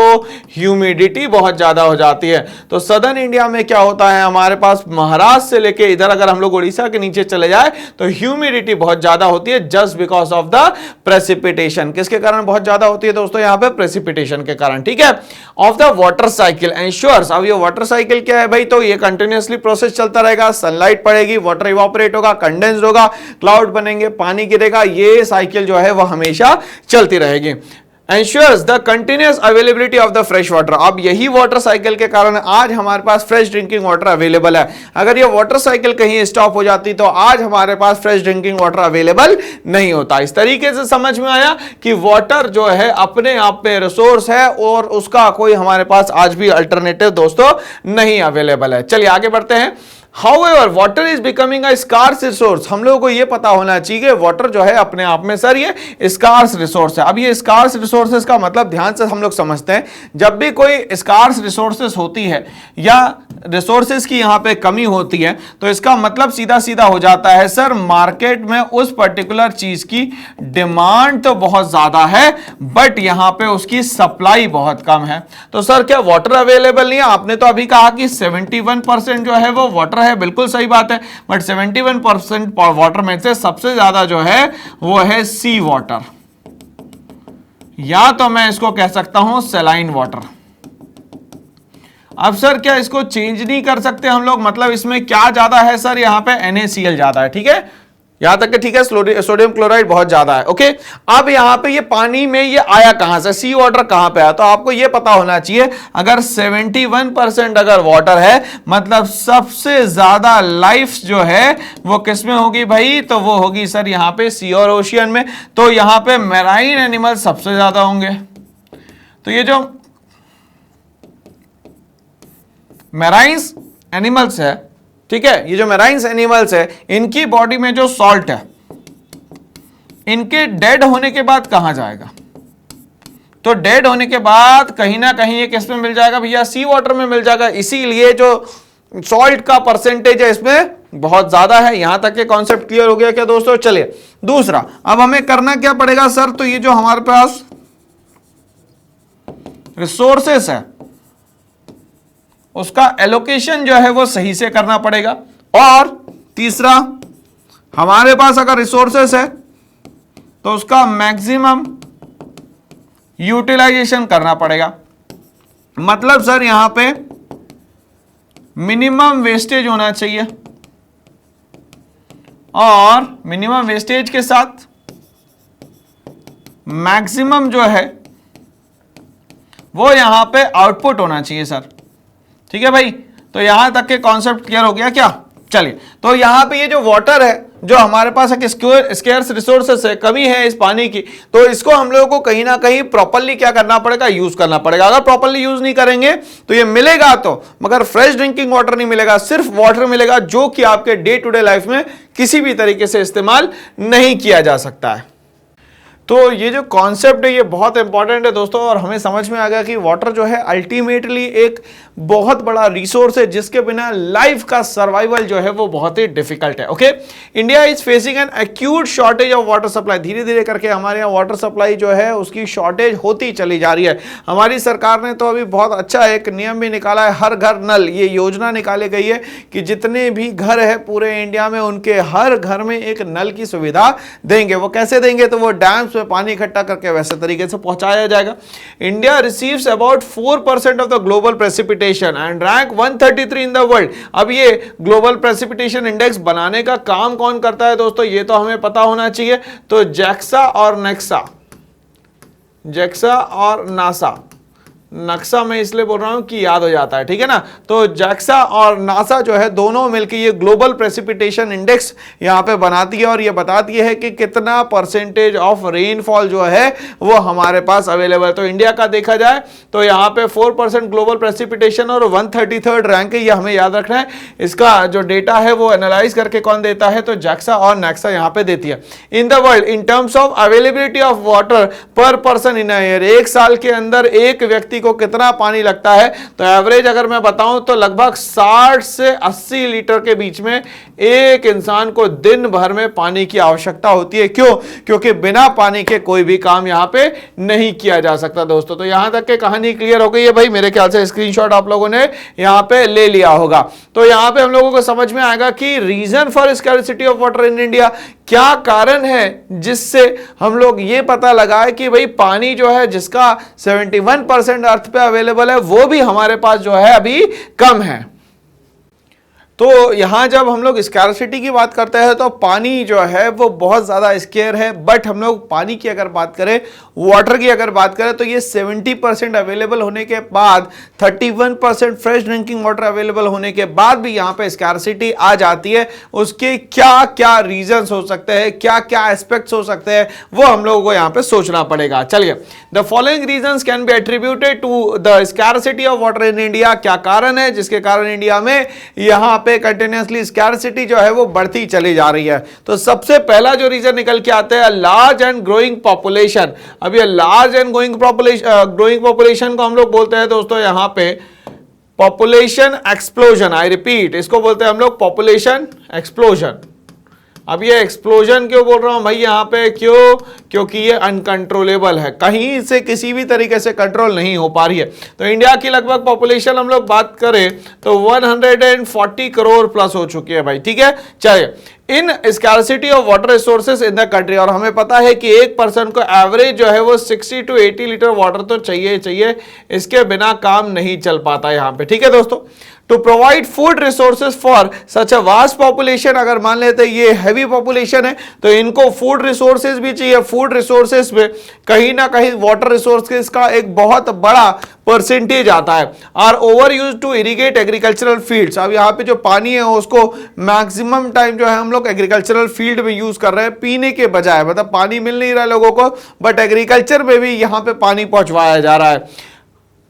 ह्यूमिडिटी बहुत ज्यादा हो जाती है। तो सदर्न इंडिया में क्या होता है, हमारे पास महाराष्ट्र से लेके इधर अगर हम लोग उड़ीसा नीचे चले जाए तो ह्यूमिडिटी बहुत ज्यादा होती है, just because of the precipitation. किसके कारण बहुत ज्यादा होती है दोस्तों, यहां पे प्रेसिपिटेशन के कारण, ठीक है। Of the water cycle ensures. अब ये वाटर साइकिल क्या है भाई, तो ये कंटिन्यूअसली प्रोसेस चलता रहेगा, सनलाइट पड़ेगी, वाटर इवापोरेट होगा, कंडेंस्ड होगा, क्लाउड बनेंगे, पानी गिरेगा, ये साइकिल जो है वो हमेशा चलती रहेगी। Ensures the continuous availability of the fresh water। अब यही वाटर साइकिल के कारण आज हमारे पास फ्रेश ड्रिंकिंग वाटर अवेलेबल है। अगर ये वाटर साइकिल कहीं स्टॉप हो जाती तो आज हमारे पास फ्रेश ड्रिंकिंग वाटर अवेलेबल नहीं होता। इस तरीके से समझ में आया कि वाटर जो है अपने आप में रिसोर्स है और उसका कोई हमारे पास आज भी अल्टरनेटिव दोस्तों नहीं अवेलेबल है। चलिए आगे बढ़ते हैं। However, water is becoming a scarce resource। हम लोगों को ये पता होना चाहिए कि वाटर जो है अपने आप में सर ये स्कार्स रिसोर्स है। अब ये स्कार्स रिसोर्सेज का मतलब ध्यान से हम लोग समझते हैं, जब भी कोई स्कार्स रिसोर्सेज होती है या रिसोर्सेज की यहाँ पे कमी होती है तो इसका मतलब सीधा सीधा हो जाता है सर मार्केट में उस पर्टिकुलर चीज की डिमांड तो बहुत ज्यादा है बट यहाँ पे उसकी सप्लाई बहुत कम है। तो सर क्या वाटर अवेलेबल नहीं है? आपने तो अभी कहा कि 71% जो है वो वाटर है, बिल्कुल सही बात है, बट 71% वाटर में से सबसे ज्यादा जो है वो है सी वाटर, या तो मैं इसको कह सकता हूं सैलाइन वाटर। अब सर क्या इसको चेंज नहीं कर सकते हम लोग? मतलब इसमें क्या ज्यादा है सर, यहां पे NaCl ज्यादा है, ठीक है, यहां तक के ठीक है, सोडियम क्लोराइड बहुत ज्यादा है। ओके, अब यहां पे ये पानी में ये आया कहां से, सी वाटर कहां पे आया? तो आपको ये पता होना चाहिए अगर 71% अगर वाटर है मतलब सबसे ज्यादा लाइफ जो है वो किसमें होगी भाई? तो वो होगी सर यहां पे सी और ओशियन में। तो यहां पे मैराइन एनिमल सबसे ज्यादा होंगे। तो ये जो मैराइन्स एनिमल्स है, ठीक है, ये जो मैराइन्स एनिमल्स है इनकी बॉडी में जो सॉल्ट है इनके डेड होने के बाद कहां जाएगा? तो डेड होने के बाद कहीं ना कहीं ये किस में मिल जाएगा भैया? सी वाटर में मिल जाएगा। इसीलिए जो सॉल्ट का परसेंटेज है इसमें बहुत ज्यादा है। यहां तक के कॉन्सेप्ट क्लियर हो गया क्या दोस्तों? चलिए दूसरा, अब हमें करना क्या पड़ेगा सर? तो ये जो हमारे पास रिसोर्सेस है उसका एलोकेशन जो है वो सही से करना पड़ेगा। और तीसरा, हमारे पास अगर रिसोर्सेस है तो उसका मैक्सिमम यूटिलाइजेशन करना पड़ेगा। मतलब सर यहां पे मिनिमम वेस्टेज होना चाहिए और मिनिमम वेस्टेज के साथ मैक्सिमम जो है वो यहां पे आउटपुट होना चाहिए सर, ठीक है भाई। तो यहां तक के कॉन्सेप्ट क्लियर हो गया क्या? चलिए, तो यहां पे ये जो वाटर है जो हमारे पास एक स्केर्स रिसोर्सेस है, कमी है इस पानी की, तो इसको हम लोगों को कहीं ना कहीं प्रॉपर्ली क्या करना पड़ेगा? यूज करना पड़ेगा। अगर प्रॉपर्ली यूज नहीं करेंगे तो ये मिलेगा तो, मगर फ्रेश ड्रिंकिंग वाटर नहीं मिलेगा, सिर्फ वाटर मिलेगा जो कि आपके डे टू डे लाइफ में किसी भी तरीके से इस्तेमाल नहीं किया जा सकता है। तो ये जो कॉन्सेप्ट है ये बहुत इंपॉर्टेंट है दोस्तों, और हमें समझ में आ गया कि वाटर जो है अल्टीमेटली एक बहुत बड़ा रिसोर्स है जिसके बिना लाइफ का सर्वाइवल जो है वो बहुत ही डिफिकल्ट है। Okay, India is facing an acute shortage of water supply. धीरे धीरे करके हमारे यहाँ वाटर सप्लाई जो है उसकी शॉर्टेज होती चली जा रही है। हमारी सरकार ने तो अभी बहुत अच्छा एक नियम भी निकाला है, हर घर नल, ये योजना निकाली गई है कि जितने भी घर है पूरे इंडिया में उनके हर घर में एक नल की सुविधा देंगे। वो कैसे देंगे? तो वो डैम्स उसमें पानी इकट्ठा करके वैसे तरीके से पहुंचाया जाएगा। India receives about 4% of the global precipitation and rank 133 in the world. अब ये ग्लोबल प्रेसिपिटेशन इंडेक्स बनाने का काम कौन करता है दोस्तों, ये तो हमें पता होना चाहिए। तो जैक्सा और नेक्सा, जैक्सा और नासा, नक्शा मैं इसलिए बोल रहा हूं कि याद हो जाता है, ठीक है ना। तो जैक्सा और नासा जो है दोनों मिलकर ये ग्लोबल प्रेसिपिटेशन इंडेक्स यहां पे बनाती है और ये बताती है कि कितना परसेंटेज ऑफ रेनफॉल जो है वो हमारे पास अवेलेबल है। तो इंडिया का देखा जाए तो यहां पे 4% ग्लोबल प्रेसिपिटेशन और 133rd रैंक है, ये हमें याद रखना है। इसका जो डेटा है वो एनालाइज करके कौन देता है, तो जैक्सा और नेक्सा यहां पे देती है। In the world in terms of availability of water पर पर्सन इन अ ईयर, एक साल के अंदर एक व्यक्ति को कितना पानी लगता है, तो एवरेज अगर मैं बताऊं तो लगभग 60 से 80 लीटर के बीच में एक इंसान को दिन भर में पानी की आवश्यकता होती है। क्यों? क्योंकि बिना पानी के कोई भी काम यहां पे नहीं किया जा सकता दोस्तों। तो यहां तक के कहानी क्लियर हो गई है भाई, मेरे ख्याल से स्क्रीनशॉट आप लोगों ने यहां पे ले लिया होगा। तो यहां पे हम लोगों को समझ में आएगा कि reason for scarcity of water in India, क्या कारण है जिससे हम लोग ये पता लगाए कि भाई पानी जो है जिसका 71% अर्थ पे अवेलेबल है वो भी हमारे पास जो है अभी कम है। तो यहां जब हम लोग स्कैर्सिटी की बात करते हैं तो पानी जो है वो बहुत ज्यादा स्केयर है, बट हम लोग पानी की अगर बात करें, वाटर की अगर बात करें तो ये 70% अवेलेबल होने के बाद, 31% फ्रेश ड्रिंकिंग वाटर अवेलेबल होने के बाद भी यहां पे स्कैर्सिटी आ जाती है। उसके क्या क्या रीजंस हो सकते हैं, क्या क्या एस्पेक्ट्स हो सकते हैं, वो हम लोगों को यहां पे सोचना पड़ेगा। चलिए, the following reasons can be attributed to the scarcity of water in India. क्या कारण है जिसके कारण इंडिया में यहां पे कंटिन्यूअसली स्कैर्सिटी जो है वो बढ़ती चली जा रही है। तो सबसे पहला जो रीजन निकल के आता है, लार्ज एंड ग्रोइंग पॉपुलेशन। अब ये लार्ज एंड ग्रोइंग पॉपुलेशन को हम लोग बोलते हैं दोस्तों यहां पे पॉपुलेशन एक्सप्लोजन। आई रिपीट, इसको बोलते हैं हम लोग पॉपुलेशन एक्सप्लोजन। अब ये एक्सप्लोजन क्यों बोल रहा हूं भाई यहां पे, क्यों? क्योंकि ये अनकंट्रोलेबल है, कहीं से किसी भी तरीके से कंट्रोल नहीं हो पा रही है। तो इंडिया की लगभग पॉपुलेशन हम लोग बात करें तो 140 करोड़ प्लस हो चुकी है भाई, ठीक है। चलिए, in scarcity of water resources in the country, और हमें पता है कि एक पर्सन को एवरेज जो है वो 60 to 80 लीटर वाटर तो चाहिए चाहिए, इसके बिना काम नहीं चल पाता यहां पे, ठीक है दोस्तों। To provide food resources for such a vast population, अगर मान लेते हैं ये हैवी पॉपुलेशन है तो इनको फूड रिसोर्सेज भी चाहिए। फूड रिसोर्सेज में कहीं ना कहीं वाटर रिसोर्सेज का एक बहुत बड़ा परसेंटेज आता है। Are over use to irrigate agricultural fields. अब यहाँ पे जो पानी है उसको मैक्सिमम टाइम जो है हम लोग एग्रीकल्चरल फील्ड में यूज कर रहे हैं पीने के बजाय, मतलब पानी मिल नहीं रहा है लोगों को, बट एग्रीकल्चर में भी यहाँ पे पानी पहुंचवाया जा रहा है।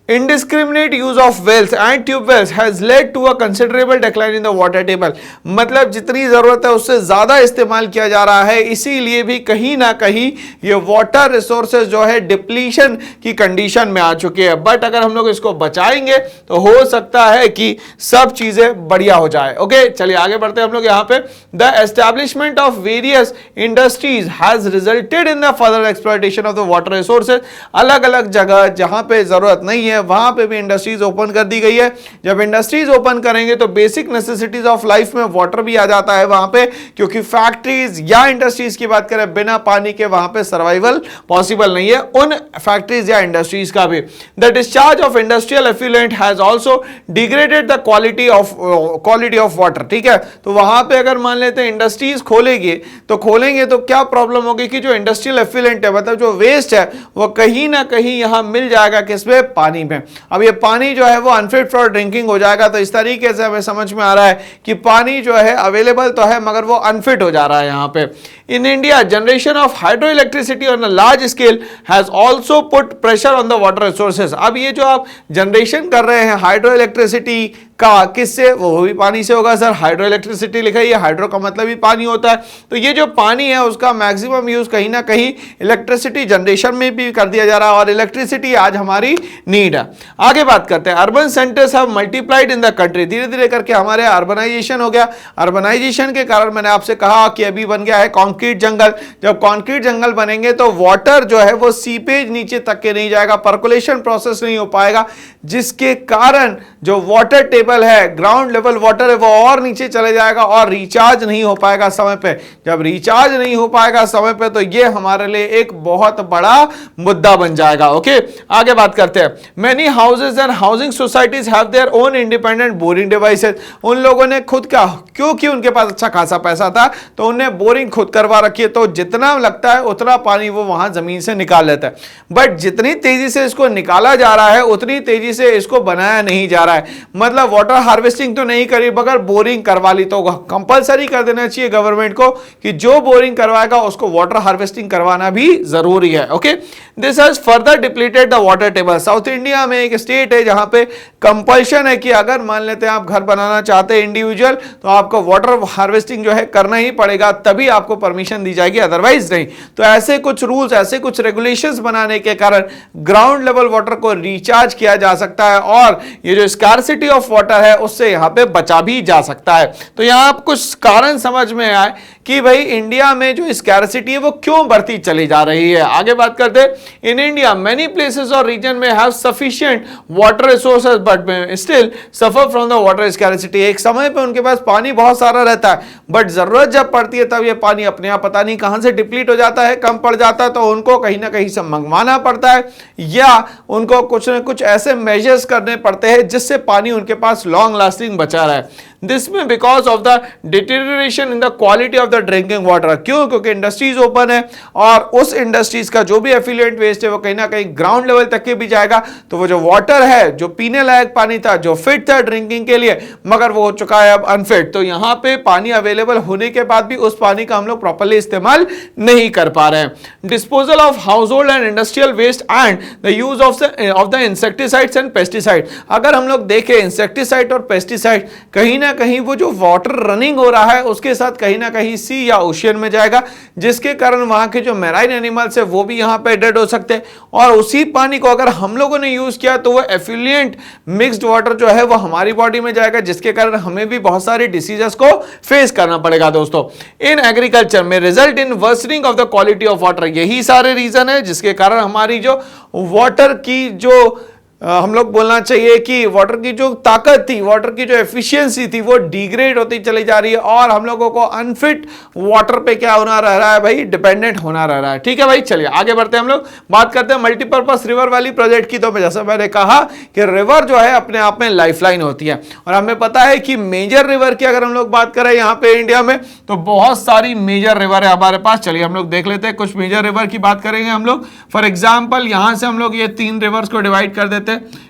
Indiscriminate use of wells and tube wells has led to a considerable decline in the water table। मतलब जितनी जरूरत है उससे ज्यादा इस्तेमाल किया जा रहा है, इसीलिए भी कहीं ना कहीं ये वाटर रिसोर्सेज जो है डिप्लीशन की कंडीशन में आ चुके हैं। बट अगर हम लोग इसको बचाएंगे तो हो सकता है कि सब चीजें बढ़िया हो जाए। ओके, चलिए आगे बढ़ते हैं हम लोग यहाँ पे। The establishment of various industries has resulted in the further exploitation of the water resources. अलग अलग जगह जहां पे जरूरत नहीं है वहां पे भी इंडस्ट्रीज ओपन कर दी गई है। जब इंडस्ट्रीज ओपन करेंगे तो बेसिक नेसेसिटीज ऑफ लाइफ में वाटर भी आ जाता है वहां पे, क्योंकि फैक्ट्रीज या इंडस्ट्रीज की बात करें बिना पानी के वहां पे सर्वाइवल पॉसिबल नहीं है उन फैक्ट्रीज या इंडस्ट्रीज का भी। The discharge of industrial effluent has also degraded the quality of water, ठीक है। तो वहां पे अगर मान लेते हैं इंडस्ट्रीज खोलेंगे तो क्या प्रॉब्लम होगी कि जो इंडस्ट्रियल एफ्लुएंट है, मतलब जो वेस्ट है, वो कहीं ना कहीं यहां मिल जाएगा किसमें, पानी में। अब ये पानी जो है वो अनफिट फॉर ड्रिंकिंग हो जाएगा। तो इस तरीके से हमें समझ में आ रहा है कि पानी जो है अवेलेबल तो है मगर वो अनफिट हो जा रहा है यहां पे। In India generation of hydro electricity on a large scale has also put pressure on the water resources. अब ये जो आप जनरेशन कर रहे हैं हाइड्रो इलेक्ट्रिसिटी का, किससे? वो भी पानी से होगा सर। हाइड्रो इलेक्ट्रिसिटी लिखा है, हाइड्रो का मतलब ही पानी होता है। तो ये जो पानी है उसका मैक्सिमम यूज कहीं ना कहीं इलेक्ट्रिसिटी जनरेशन में भी कर दिया जा रहा है, और इलेक्ट्रिसिटी आज हमारी नीड है। आगे बात करते हैं, urban centres have multiplied in the country. धीरे धीरे करके हमारे अर्बनाइजेशन हो गया। अर्बनाइजेशन के कारण मैंने आपसे कहा कि अभी बन गया है कंक्रीट जंगल। जब कंक्रीट जंगल बनेंगे तो वाटर जो है वो सीपेज नीचे तक के नहीं जाएगा, पर्कुलेशन प्रोसेस नहीं हो पाएगा, जिसके कारण जो वाटर टेबल टेबल है, ग्राउंड लेवल वाटर है, वो और नीचे चले जाएगा और रिचार्ज नहीं हो पाएगा समय पे। जब रिचार्ज नहीं हो पाएगा समय पे तो ये हमारे लिए एक बहुत बड़ा मुद्दा बन जाएगा। ओके, आगे बात करते हैं। Many houses and housing societies have their own independent boring devices. उन लोगों ने खुद क्या, क्योंकि उनके पास अच्छा खासा पैसा था तो उन्हें बोरिंग खुद करवा रखी है, तो जितना लगता है उतना पानी वो वहां जमीन से निकाल लेता है। बट जितनी तेजी से इसको निकाला जा रहा है उतनी तेजी से इसको बनाया नहीं जा रहा है। मतलब वाटर हार्वेस्टिंग तो नहीं करी मगर बोरिंग करवा ली। तो कंपलसरी कर देना चाहिए गवर्नमेंट को कि जो बोरिंग करवाएगा उसको वाटर हार्वेस्टिंग करवाना भी जरूरी है। Okay, this has further depleted the water table. South India में एक स्टेट है जहां पे कंपल्शन है कि अगर मान लेते हैं आप घर बनाना चाहते हैं इंडिविजुअल, तो आपको वाटर हार्वेस्टिंग जो है करना ही पड़ेगा, तभी आपको परमिशन दी जाएगी, अदरवाइज नहीं। तो ऐसे कुछ रूल्स, ऐसे कुछ रेगुलेशंस बनाने के कारण ग्राउंड लेवल वाटर को रिचार्ज किया जा सकता है और ये जो स्कार्सिटी ऑफ वाटर है उससे यहां पे बचा भी जा सकता है। तो यहां आप कुछ कारण समझ में आए कि भाई इंडिया में जो स्कैरसिटी है वो क्यों बढ़ती चली जा रही है। आगे बात करते हैं। इन इंडिया मेनी प्लेसेस और रीजन में have sufficient water resources but still suffer from the water scarcity. एक समय पे उनके पास पानी बहुत सारा रहता है बट जरूरत जब पड़ती है तब ये पानी अपने आप पता नहीं कहां से डिप्लीट हो जाता है, कम पड़ जाता है, तो उनको कहीं ना कहीं से मंगवाना पड़ता है या उनको कुछ ना कुछ ऐसे मेजर्स करने पड़ते हैं जिससे पानी उनके पास लॉन्ग लास्टिंग बचा रहा है। दिस में because of the deterioration in the quality of the drinking water. क्यों? क्योंकि इंडस्ट्रीज ओपन है और उस इंडस्ट्रीज का जो भी एफिलिएंट वेस्ट है वो कहीं ना कहीं ग्राउंड लेवल तक के भी जाएगा, तो वो जो वाटर है, जो पीने लायक पानी था, जो फिट था ड्रिंकिंग के लिए, मगर वो हो चुका है अब अनफिट। तो यहां पे पानी अवेलेबल होने के बाद भी उस पानी का हम लोग प्रॉपर्ली इस्तेमाल नहीं कर पा रहे हैं। Disposal of household and industrial waste and the use of the insecticides and pesticide. अगर हम लोग देखें इंसेक्टिसाइड और पेस्टिसाइड कहीं ना कहीं वो जो वाटर रनिंग हो रहा है उसके साथ कहीं ना कहीं सी या ओशियन में जाएगा, जिसके कारण वहां के जो मैराइन एनिमल्स है वो भी यहां पे डेड हो सकते हैं। और उसी पानी को अगर हम लोगों ने यूज किया तो वो एफिलिएंट मिक्स्ड वाटर जो है वो हमारी बॉडी में जाएगा, जिसके कारण हमें भी बहुत सारी डिसीजेस को फेस करना पड़ेगा। दोस्तों, इन एग्रीकल्चर में result in worsening of the quality of water, यही सारे रीजन है जिसके कारण हमारी जो वाटर की जो हम लोग बोलना चाहिए कि वाटर की जो ताकत थी, वाटर की जो एफिशिएंसी थी वो डिग्रेड होती चली जा रही है और हम लोगों को अनफिट वाटर पे क्या होना रह रहा है भाई, डिपेंडेंट होना रह रहा है। ठीक है भाई, चलिए आगे बढ़ते हैं। हम लोग बात करते हैं मल्टीपर्पस रिवर वैली प्रोजेक्ट की। तो जैसा मैंने कहा कि रिवर जो है अपने आप में लाइफलाइन होती है और हमें पता है कि मेजर रिवर की अगर हम लोग बात करें यहाँ पे इंडिया में तो बहुत सारी मेजर रिवर है हमारे पास। चलिए हम लोग देख लेते हैं, कुछ मेजर रिवर की बात करेंगे हम लोग। फॉर एग्जाम्पल यहां से हम लोग ये 3 रिवर्स को डिवाइड कर देते हैं।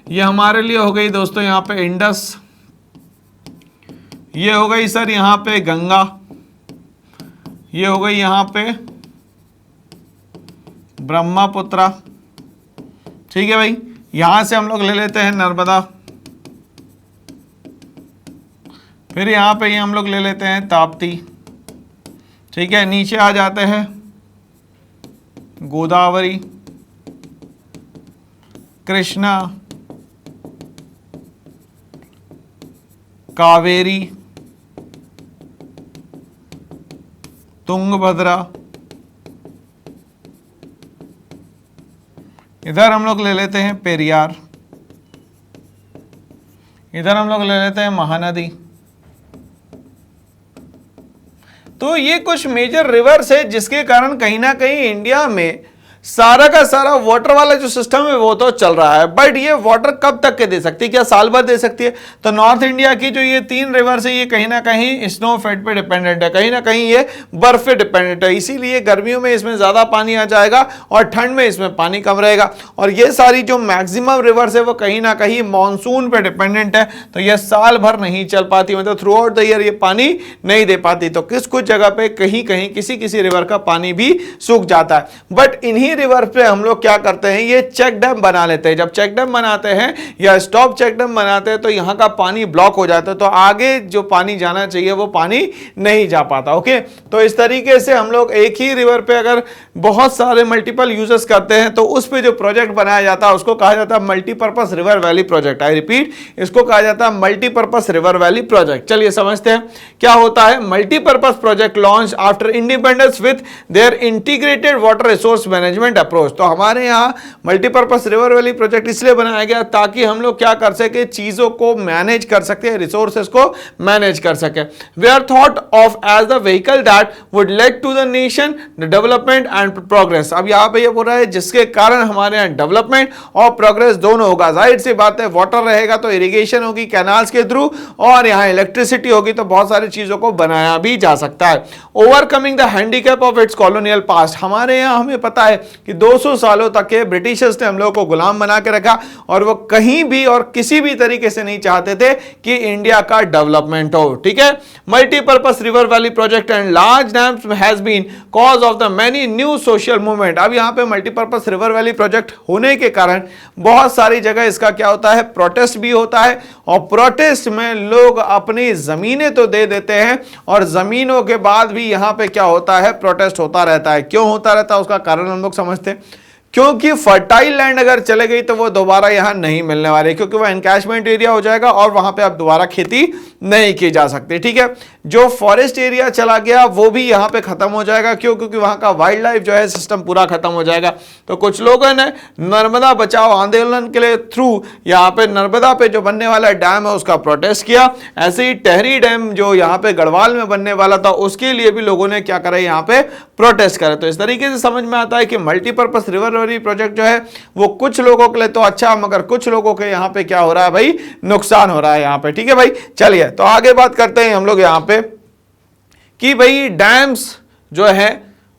ये हमारे लिए हो गई दोस्तों यहां पे इंडस, ये हो गई सर यहां पे गंगा, ये हो गई यहां पे ब्रह्मपुत्रा। ठीक है भाई, यहां से हम लोग ले लेते हैं नर्मदा, फिर यहां पे ये हम लोग ले लेते हैं ताप्ती। ठीक है, नीचे आ जाते हैं गोदावरी, कृष्णा, कावेरी, तुंगभद्रा, इधर हम लोग ले लेते हैं पेरियार, इधर हम लोग ले लेते हैं महानदी। तो ये कुछ मेजर रिवर्स है जिसके कारण कहीं ना कहीं इंडिया में सारा का सारा वाटर वाला जो सिस्टम है वो तो चल रहा है। बट ये वाटर कब तक के दे सकती है? क्या साल भर दे सकती है? तो नॉर्थ इंडिया की जो ये 3 रिवर्स है ये कहीं ना कहीं स्नो फेड पे डिपेंडेंट है, कहीं ना कहीं ये बर्फ पे डिपेंडेंट है। इसीलिए गर्मियों में इसमें ज्यादा पानी आ जाएगा और ठंड में इसमें पानी कम रहेगा। और ये सारी जो मैक्सिमम रिवर्स है वो कहीं ना कहीं मानसून पे डिपेंडेंट है, तो ये साल भर नहीं चल पाती, मतलब थ्रू आउट द ईयर ये पानी नहीं दे पाती। तो कुछ जगह पे कहीं कहीं किसी रिवर का पानी भी सूख जाता है। बट इन्हीं रिवर पे हम लोग क्या करते हैं, ये चेक डैम बना लेते हैं। जब चेक डैम बनाते हैं या स्टॉप चेक डैम बनाते हैं तो यहां का पानी ब्लॉक हो जाता है, तो आगे जो पानी जाना चाहिए वो पानी नहीं जा पाता। ओके, तो इस तरीके से हम लोग एक ही रिवर पे अगर बहुत सारे मल्टीपल यूजर्स करते हैं, तो उस पे जो प्रोजेक्ट बनाया जाता है उसको कहा जाता है multipurpose river valley project. I repeat, इसको कहा जाता है मल्टीपर्पस रिवर वैली प्रोजेक्ट। चलिए समझते हैं क्या होता है multipurpose project launch after independence with their integrated water resource management approach. तो हमारे यहाँ मल्टीपर्पस रिवर वैली प्रोजेक्ट इसलिए बनाया गया ताकि हम लोग क्या कर सके, चीजों को मैनेज कर सकते हैं, रिसोर्सेज को मैनेज कर सके। They are thought of as the vehicle that would led to the nation development and progress. अब यहां पे ये बोल रहा है जिसके कारण हमारे यहां डेवलपमेंट और प्रोग्रेस दोनों होगा। जाहिर सी बात है, वाटर रहेगा तो इरिगेशन होगी कैनाल्स के थ्रू, और यहां इलेक्ट्रिसिटी होगी तो बहुत सारी चीजों को बनाया भी जा सकता है। Overcoming the handicap of its colonial past. हमारे यहां हमें पता है कि 200 सालों तक के ब्रिटिशर्स ने हम लोगों को गुलाम बना के रखा, और वो कहीं भी और किसी भी तरीके से नहीं चाहते थे कि इंडिया का डेवलपमेंट हो। ठीक है, multipurpose river valley project and large dams has been cause of the many new social movement. अब यहां पे मल्टीपर्पस रिवर वैली प्रोजेक्ट होने के कारण बहुत सारी जगह इसका क्या होता है, प्रोटेस्ट भी होता है, और प्रोटेस्ट में लोग अपनी जमीनें तो दे देते हैं, और जमीनों के बाद भी यहां पे क्या होता है, प्रोटेस्ट होता रहता है। क्यों होता रहता है उसका कारण हम लोग समझते हैं, क्योंकि फर्टाइल लैंड अगर चले गई तो वो दोबारा यहां नहीं मिलने वाली, क्योंकि वो एनकैशमेंट एरिया हो जाएगा और वहां पे अब दोबारा खेती नहीं की जा सकती। ठीक है, जो फॉरेस्ट एरिया चला गया वो भी यहां पे खत्म हो जाएगा। क्यों? क्योंकि वहां का वाइल्ड लाइफ जो है सिस्टम पूरा खत्म हो जाएगा। तो कुछ लोगों ने नर्मदा बचाओ आंदोलन के लिए थ्रू यहां पे नर्मदा पे जो बनने वाला डैम है उसका प्रोटेस्ट किया। ऐसे ही टेहरी डैम जो यहां पे गढ़वाल में बनने वाला था उसके लिए भी लोगों ने क्या करा, यहां पे प्रोटेस्ट करा। तो इस तरीके से समझ में आता है कि मल्टीपर्पस रिवर वैली प्रोजेक्ट जो है वो कुछ लोगों के लिए तो अच्छा, मगर कुछ लोगों के यहां पे क्या हो रहा है भाई, नुकसान हो रहा है यहां पे। ठीक है भाई, चलिए तो आगे बात करते हैं हम लोग यहां पे कि भाई डैम्स जो है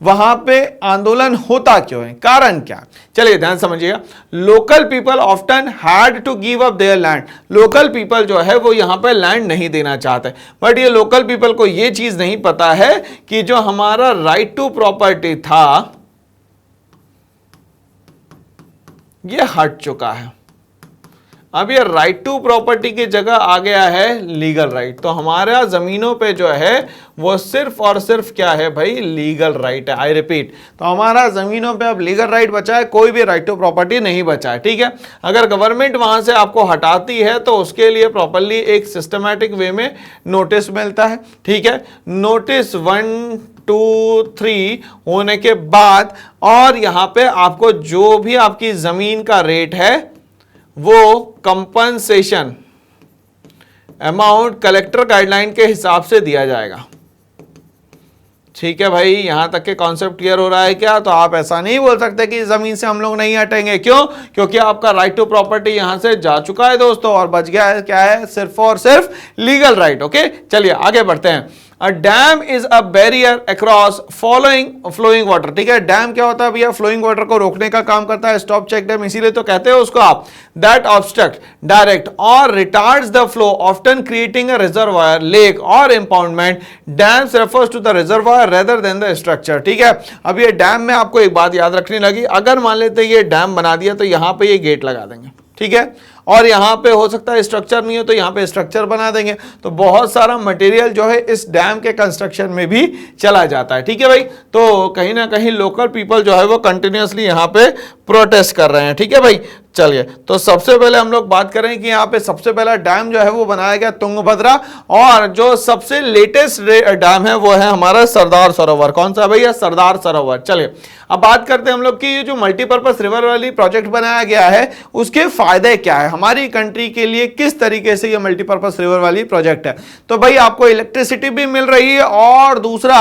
वहां पे आंदोलन होता क्यों है, कारण क्या। चलिए ध्यान समझिएगा। Local people often had to give up their land. Local people जो है वो यहां पे लैंड नहीं देना चाहते, बट ये लोकल पीपल को ये चीज नहीं पता है कि जो हमारा राइट टू प्रॉपर्टी था ये हट चुका है। अब ये राइट टू प्रॉपर्टी की जगह आ गया है लीगल राइट। तो हमारा जमीनों पे जो है वो सिर्फ और सिर्फ क्या है भाई, लीगल राइट है। आई रिपीट, तो हमारा जमीनों पे अब लीगल राइट बचा है, कोई भी राइट टू प्रॉपर्टी नहीं बचा है। ठीक है, अगर गवर्नमेंट वहां से आपको हटाती है तो उसके लिए प्रॉपरली एक सिस्टमैटिक वे में नोटिस मिलता है। ठीक है, नोटिस 1, 2, 3 होने के बाद, और यहां पे आपको जो भी आपकी जमीन का रेट है वो कंपनसेशन अमाउंट कलेक्टर गाइडलाइन के हिसाब से दिया जाएगा। ठीक है भाई, यहां तक के कॉन्सेप्ट क्लियर हो रहा है क्या। तो आप ऐसा नहीं बोल सकते कि जमीन से हम लोग नहीं हटेंगे। क्यों? क्योंकि आपका राइट टू प्रॉपर्टी यहां से जा चुका है दोस्तों, और बच गया है क्या है, सिर्फ और सिर्फ लीगल राइट। ओके, चलिए आगे बढ़ते हैं। A dam is a barrier across flowing water। ठीक है, डैम क्या होता है भैया, फ्लोइंग वाटर को रोकने का काम करता है, स्टॉप चेक डैम इसीलिए तो कहते हैं उसको आप। That obstruct, direct or retards the flow, often creating a reservoir, lake or impoundment. Dams refers to the reservoir rather than the structure। ठीक है, अब ये डैम में आपको एक बात याद रखनी लगी, अगर मान लेते हैं ये डैम बना दिया तो यहां पे ये गेट लगा देंगे। ठीक है, और यहां पे हो सकता है स्ट्रक्चर नहीं है तो यहां पे स्ट्रक्चर बना देंगे। तो बहुत सारा मटेरियल जो है इस डैम के कंस्ट्रक्शन में भी चला जाता है। ठीक है भाई, तो कहीं ना कहीं लोकल पीपल जो है वो कंटिन्यूअसली यहां पे प्रोटेस्ट कर रहे हैं। ठीक है भाई, चलिए तो सबसे पहले हम लोग बात करें कि यहाँ पे सबसे पहला डैम जो है वो बनाया गया तुंगभद्रा, और जो सबसे लेटेस्ट डैम है वो है हमारा सरदार सरोवर। कौन सा भैया, सरदार सरोवर। चलिए अब बात करते हैं हम लोग कि ये जो मल्टीपर्पस रिवर वैली प्रोजेक्ट बनाया गया है उसके फायदे क्या है हमारी कंट्री के लिए, किस तरीके से ये मल्टीपर्पस रिवर वैली प्रोजेक्ट है। तो भाई आपको इलेक्ट्रिसिटी भी मिल रही है, और दूसरा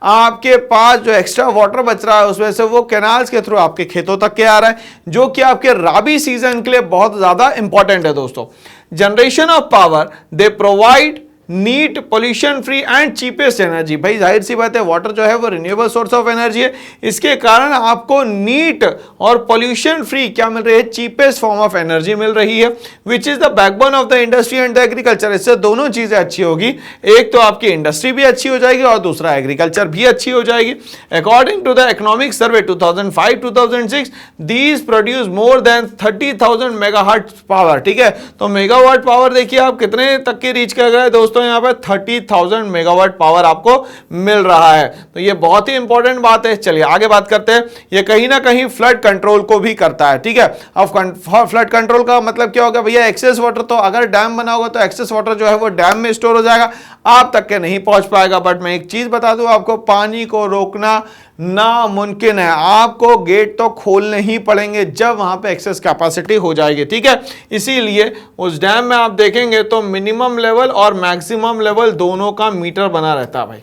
आपके पास जो एक्स्ट्रा वाटर बच रहा है उसमें से वो कैनाल्स के थ्रू आपके खेतों तक के आ रहा है, जो कि आपके राबी सीजन के लिए बहुत ज्यादा इंपॉर्टेंट है दोस्तों। Generation of power, they provide neat, pollution free and cheapest energy. भाई जाहिर सी बात है वाटर जो है वो रिन्यूएबल सोर्स ऑफ एनर्जी है, इसके कारण आपको नीट और पोल्यूशन फ्री क्या मिल रही है, चीपेस्ट फॉर्म ऑफ एनर्जी मिल रही है, which is the backbone of the industry and the agriculture. इससे दोनों चीजें अच्छी होगी, एक तो आपकी इंडस्ट्री भी अच्छी हो जाएगी और दूसरा एग्रीकल्चर भी अच्छी हो जाएगी। According to the economic survey 2005-2006 these produce more than 30,000 megawatt power. ठीक है, तो मेगावाट पावर देखिए आप कितने तक के रीच कर गए दोस्तों, दोस्तों यहाँ पे 30,000 मेगावाट पावर आपको मिल रहा है। तो ये बहुत ही इंपॉर्टेंट बात है। चलिए आगे बात करते हैं। ये कहीं ना कहीं फ्लड कंट्रोल को भी करता है, ठीक है। अब फ्लड कंट्रोल का मतलब क्या होगा भैया, एक्सेस वाटर, तो अगर डैम बना होगा तो एक्सेस वाटर जो है वो डैम में स्टोर हो जाएगा, आप तक के नहीं पहुंच पाएगा। बट मैं एक चीज बता दूं आपको, पानी को रोकना नामुमकिन है। आपको गेट तो खोलने ही पड़ेंगे जब वहां पे एक्सेस कैपेसिटी हो जाएगी, ठीक है। इसीलिए उस डैम में आप देखेंगे तो मिनिमम लेवल और मैक्सिमम लेवल दोनों का मीटर बना रहता है भाई।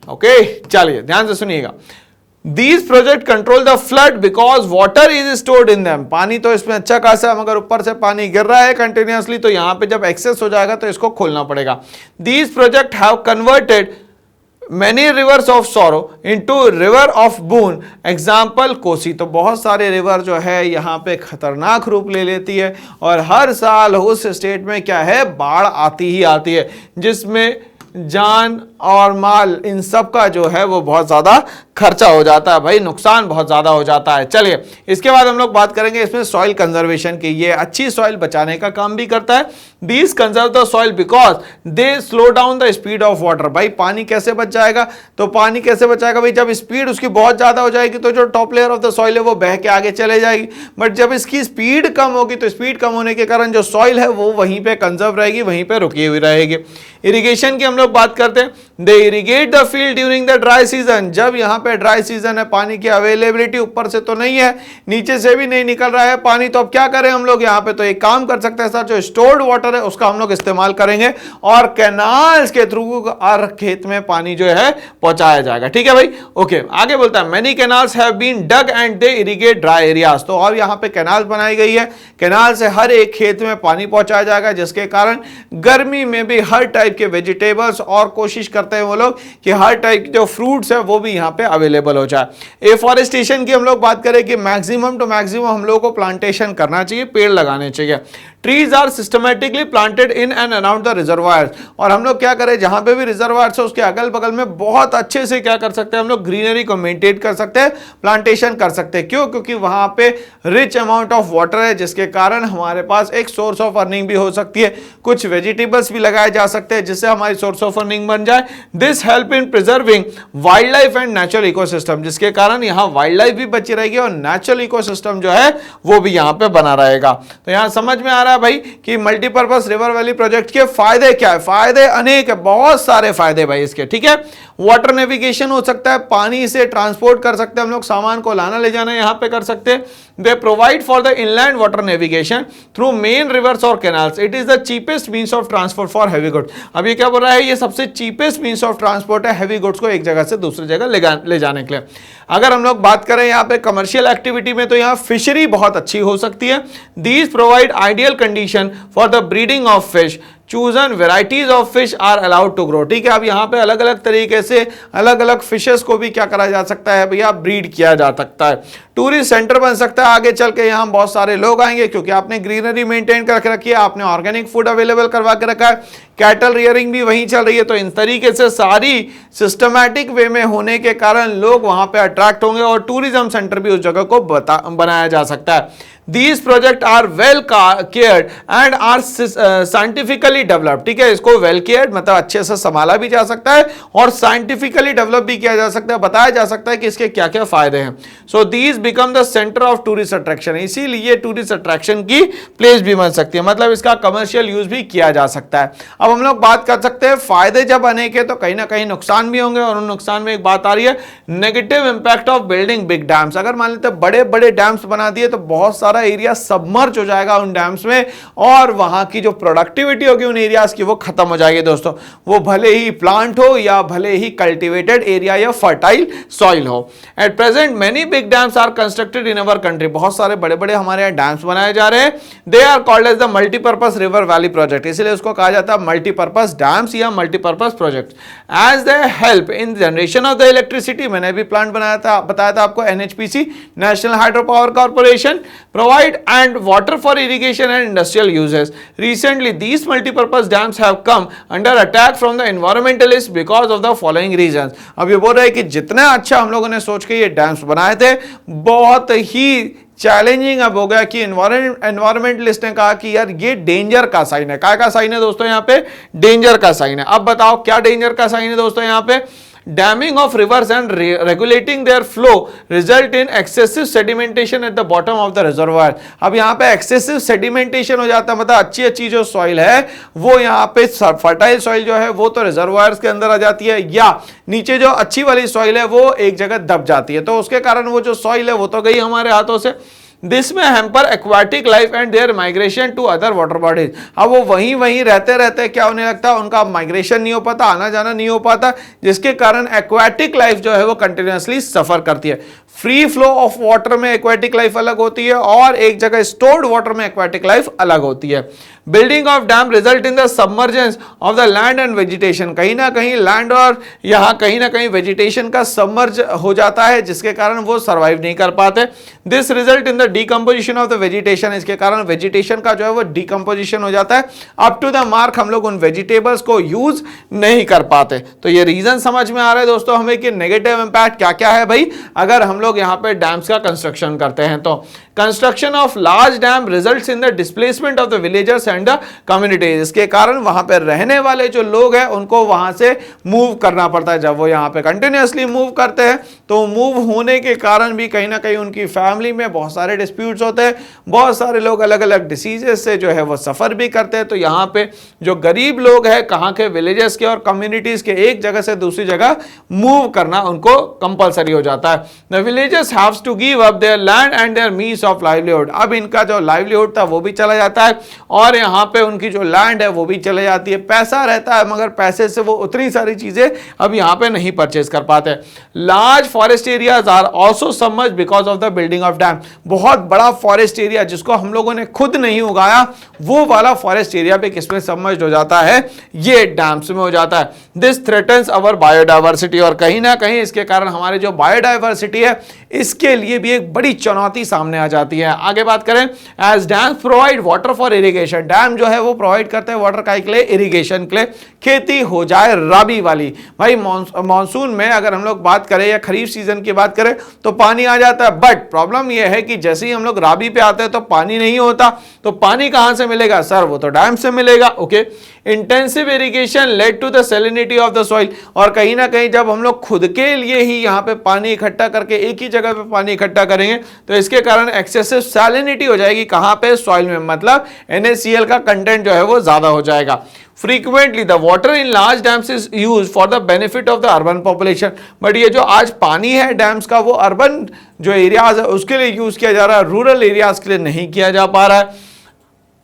ओके, चलिए ध्यान से सुनिएगा। These project control the flood because water is stored in them। पानी तो इसमें अच्छा खासा, मगर ऊपर से पानी गिर रहा है कंटिन्यूसली, तो यहां पे जब एक्सेस हो जाएगा तो इसको खोलना पड़ेगा। These project have converted many rivers of sorrow into river of boon। Example Kosi, तो बहुत सारे रिवर जो है यहाँ पे खतरनाक रूप ले लेती है और हर साल उस स्टेट में क्या है, बाढ़ आती ही आती है, जिसमें जान और माल इन सब का जो है वो बहुत ज्यादा खर्चा हो जाता है भाई, नुकसान बहुत ज्यादा हो जाता है। चलिए इसके बाद हम लोग बात करेंगे इसमें सॉइल कंजर्वेशन की। ये अच्छी सॉइल बचाने का काम भी करता है। These conserve the soil because they slow down the speed of water. भाई पानी कैसे बच जाएगा, तो पानी कैसे बचाएगा भाई, जब स्पीड उसकी बहुत ज्यादा हो जाएगी तो जो top layer of the soil है वो बह के आगे चले जाएगी। बट जब इसकी स्पीड कम होगी तो स्पीड कम होने के कारण जो सॉइल है वो वहीं पे कंजर्व रहेगी, वहीं पे रुकी हुई रहेगी। इरिगेशन की हम लोग बात करते हैं। They irrigate the field during the dry season. जब यहाँ पे ड्राई सीजन है, पानी की अवेलेबिलिटी ऊपर से तो नहीं है, नीचे से भी नहीं निकल रहा है पानी, तो अब क्या करें हम लोग, यहाँ पे तो एक काम कर सकते हैं सर, जो स्टोर्ड वाटर है उसका हम लोग इस्तेमाल करेंगे और कैनाल्स के थ्रू और खेत में पानी जो है पहुंचाया जाएगा, ठीक है भाई। ओके, आगे बोलता है many canals have been dug and they irrigate dry areas. तो और यहाँ पे कैनाल बनाई गई है, कैनाल से हर एक खेत में पानी पहुंचाया जाएगा, जिसके कारण गर्मी में भी हर टाइप के वेजिटेबल्स, और कोशिश करते हैं वो लोग कि हर टाइप के जो फ्रूट्स है वो भी यहाँ पे अवेलेबल हो जाए। एफॉरेस्टेशन की हम लोग बात करें कि मैक्सिमम टू मैक्सिमम हम लोगों को प्लांटेशन करना चाहिए, पेड़ लगाने चाहिए। Trees are systematically planted in and around the reservoirs. और हम लोग क्या करें, जहां पे भी रिजर्वायर्स है उसके अगल बगल में बहुत अच्छे से क्या कर सकते हैं हम लोग, ग्रीनरी को मेंटेन कर सकते हैं, प्लांटेशन कर सकते हैं। क्यों? क्योंकि वहां पे रिच अमाउंट ऑफ वाटर है, जिसके कारण हमारे पास एक सोर्स ऑफ अर्निंग भी हो सकती है। कुछ वेजिटेबल्स भी लगाए जा सकते हैं जिससे हमारी सोर्स ऑफ अर्निंग बन जाए। This help in preserving wild life and natural ecosystem, जिसके कारण यहाँ वाइल्ड लाइफ भी बची रहेगी और नेचुरल इकोसिस्टम जो है वो भी यहाँ पे बना रहेगा। तो यहाँ समझ में आ रहा है भाई कि मल्टीपर्पज रिवर वैली प्रोजेक्ट के फायदे क्या है। फायदे अनेक है, बहुत सारे फायदे भाई इसके, ठीक है। वाटर नेविगेशन हो सकता है, पानी से ट्रांसपोर्ट कर सकते हैं हम लोग, सामान को लाना ले जाना यहाँ पे कर सकते हैं। They provide for the inland water navigation through main rivers और canals. It is the cheapest means of transport for heavy goods. अब ये क्या बोल रहा है, ये सबसे चीपेस्ट मींस ऑफ ट्रांसपोर्ट है हैवी गुड्स को एक जगह से दूसरी जगह ले जाने के लिए। अगर हम लोग बात करें यहाँ पे कमर्शियल एक्टिविटी में, तो यहाँ फिशरी बहुत अच्छी हो सकती है। These provide ideal condition for the breeding of fish. Chosen varieties of fish are allowed to grow. ठीक है, अब यहाँ पे अलग अलग तरीके से अलग अलग फिशेस को भी क्या करा जा सकता है भैया, ब्रीड किया जा सकता है। टूरिस्ट सेंटर बन सकता है आगे चल के, यहाँ बहुत सारे लोग आएंगे क्योंकि आपने ग्रीनरी मेंटेन कर रखी है, आपने ऑर्गेनिक फूड अवेलेबल करवा के रखा है, कैटल रियरिंग भी वहीं चल रही है। तो इन तरीके से सारी सिस्टमैटिक वे में होने के कारण लोग वहां पे अट्रैक्ट होंगे और टूरिज्म सेंटर भी उस जगह को बनाया जा सकता है। These projects are well cared and are scientifically developed। ठीक है, इसको well cared मतलब अच्छे से संभाला भी जा सकता है और scientifically develop भी किया जा सकता है, बताया जा सकता है कि इसके क्या क्या फायदे हैं। So these become the center of tourist attraction। इसीलिए टूरिस्ट अट्रैक्शन की प्लेस भी बन सकती है, मतलब इसका कमर्शियल यूज भी किया जा सकता है। अब हम लोग बात कर सकते हैं फायदे जब अनेक है तो कहीं ना कहीं नुकसान भी होंगे, और उन नुकसान में एक बात आ रही है, negative impact of building big dams. अगर मान लेते बड़े बड़े डैम्स बना दिए तो बहुत सारा एरिया सबमर्ज हो जाएगा उन डैम्स में, और वहां की जो प्रोडक्टिविटी होगी उन एरियाज की वो खत्म हो जाएगी दोस्तों। वो भले ही प्लांट हो या भले ही कल्टीवेटेड एरिया या फर्टाइल सॉइल हो। At present many big dams are constructed in our country. बहुत सारे बड़े बड़े हमारे यहाँ डैम्स बनाए जा रहे हैं। They are called as the multipurpose river valley project, इसलिए उसको कहा जाता है मल्टीपर्पज डैम्स या multipurpose project. As they help in generation of the electricity, मैंने भी प्लांट बनाया था, बताया था आपको, NHPC national hydro power corporation provide and water for irrigation and industrial uses. Recently these multi-purpose dams have come under attack from the environmentalists because of the following reasons। अब ये बोल रहे हैं कि जितना अच्छा हम लोगों ने सोच के ये डैम्स बनाए थे, बहुत ही चैलेंजिंग अब हो गया कि एनवायरमेंटलिस्ट ने कहा कि यार ये डेंजर का साइन है। क्या साइन है दोस्तों? यहाँ पे डेंजर का साइन है। अब बताओ क्या डेंजर का साइन है दोस्तों? यहाँ पे damming of rivers and regulating their flow result in excessive sedimentation at the bottom of the reservoir. अब यहाँ पे एक्सेसिव सेडिमेंटेशन हो जाता है, मतलब अच्छी जो सॉइल है वो यहाँ पे फर्टाइल सॉइल जो है वो तो रिजर्वायर्स के अंदर आ जाती है, या नीचे जो अच्छी वाली सॉइल है वो एक जगह दब जाती है, तो उसके कारण वो जो सॉइल है वो तो गई हमारे हाथों से। This may hamper aquatic life and their migration to other water bodies. अब वो वहीं रहते क्या होने लगता है, उनका माइग्रेशन नहीं हो पाता, आना जाना नहीं हो पाता, जिसके कारण एक्वाटिक लाइफ जो है वो कंटिन्यूअसली सफर करती है। फ्री फ्लो ऑफ वाटर में एक्वाटिक लाइफ अलग होती है और एक जगह स्टोर्ड वाटर में एक्वाटिक लाइफ अलग होती है। Building of dam result in the submergence of the land and vegetation. कहीं ना कहीं लैंड और यहाँ कहीं ना कहीं वेजिटेशन का सबमर्ज हो जाता है, जिसके कारण वो सर्वाइव नहीं कर पाते। This result in the decomposition of the vegetation. इसके कारण वेजिटेशन का जो है वो डिकम्पोजिशन हो जाता है। अप टू द मार्क हम लोग उन वेजिटेबल्स को यूज नहीं कर पाते। तो ये रीजन समझ में आ रहा है दोस्तों हमें कि नेगेटिव इंपैक्ट क्या क्या है भाई, अगर हम लोग यहाँ पे डैम्स का कंस्ट्रक्शन करते हैं तो। Construction of large dam results in the displacement of the villagers and the communities. इसके कारण वहां पे रहने वाले जो लोग हैं उनको वहां से मूव करना पड़ता है। जब वो यहाँ पे कंटिन्यूअसली मूव करते हैं तो मूव होने के कारण भी कहीं ना कहीं उनकी फैमिली में बहुत सारे डिस्प्यूट्स होते हैं, बहुत सारे लोग अलग अलग डिसीजेस से जो है वो सफर भी करते हैं। तो यहाँ पे जो गरीब लोग हैं कहाँ के, विलेजेस के और कम्युनिटीज के, एक जगह से दूसरी जगह मूव करना उनको कंपलसरी हो जाता है। The villagers haves to give up their land and their means of livelihood. अब इनका जो लाइवलीहुड था वो भी चला जाता है और यहाँ पे उनकी जो लैंड है वो भी चले जाती है। पैसा रहता है मगर पैसे से वो उतनी सारी चीजें अब यहाँ पे नहीं परचेज कर पाते। Large forest areas are also submerged because of the building of dam. बहुत बड़ा फॉरेस्ट एरिया जिसको हम लोगों ने खुद नहीं उगाया वो वाला फॉरेस्ट एरिया पे किसमें सबमर्ज्ड हो जाता है, ये डैम्स में हो जाता है। This threatens our biodiversity. और कहीं ना कहीं इसके कारण हमारे जो बायोडाइवर्सिटी है इसके लिए भी एक बड़ी चुनौती सामने आ जाती है। आगे बात करें, as dams provide water for irrigation. Dam जो है वो प्रोवाइड करते हैं वाटर का के लिए, इरिगेशन के लिए, खेती हो जाए राबी वाली। भाई मॉनसून में अगर हम लोग बात करें या खरीफ सीजन की बात करें तो पानी आ जाता है, बट प्रॉब्लम यह है कि जैसे ही हम लोग राबी पे आते हैं तो पानी नहीं होता। तो पानी कहां से मिलेगा सर? वो तो डैम से मिलेगा। Okay, intensive irrigation led to the salinity of the soil. और कहीं ना कहीं जब हम लोग खुद के लिए ही यहाँ पे पानी इकट्ठा करके एक ही जगह पे पानी इकट्ठा करेंगे तो इसके कारण एक्सेसिव सैलिनिटी हो जाएगी। कहां पे? सॉइल में, मतलब NaCl का कंटेंट जो है वो ज्यादा हो जाएगा। Frequently the water in large dams is used for the benefit of the urban population। But ये जो आज पानी है डैम्स का वो अर्बन जो एरियाज है उसके लिए यूज किया जा रहा है, रूरल एरियाज के लिए नहीं किया जा पा रहा है।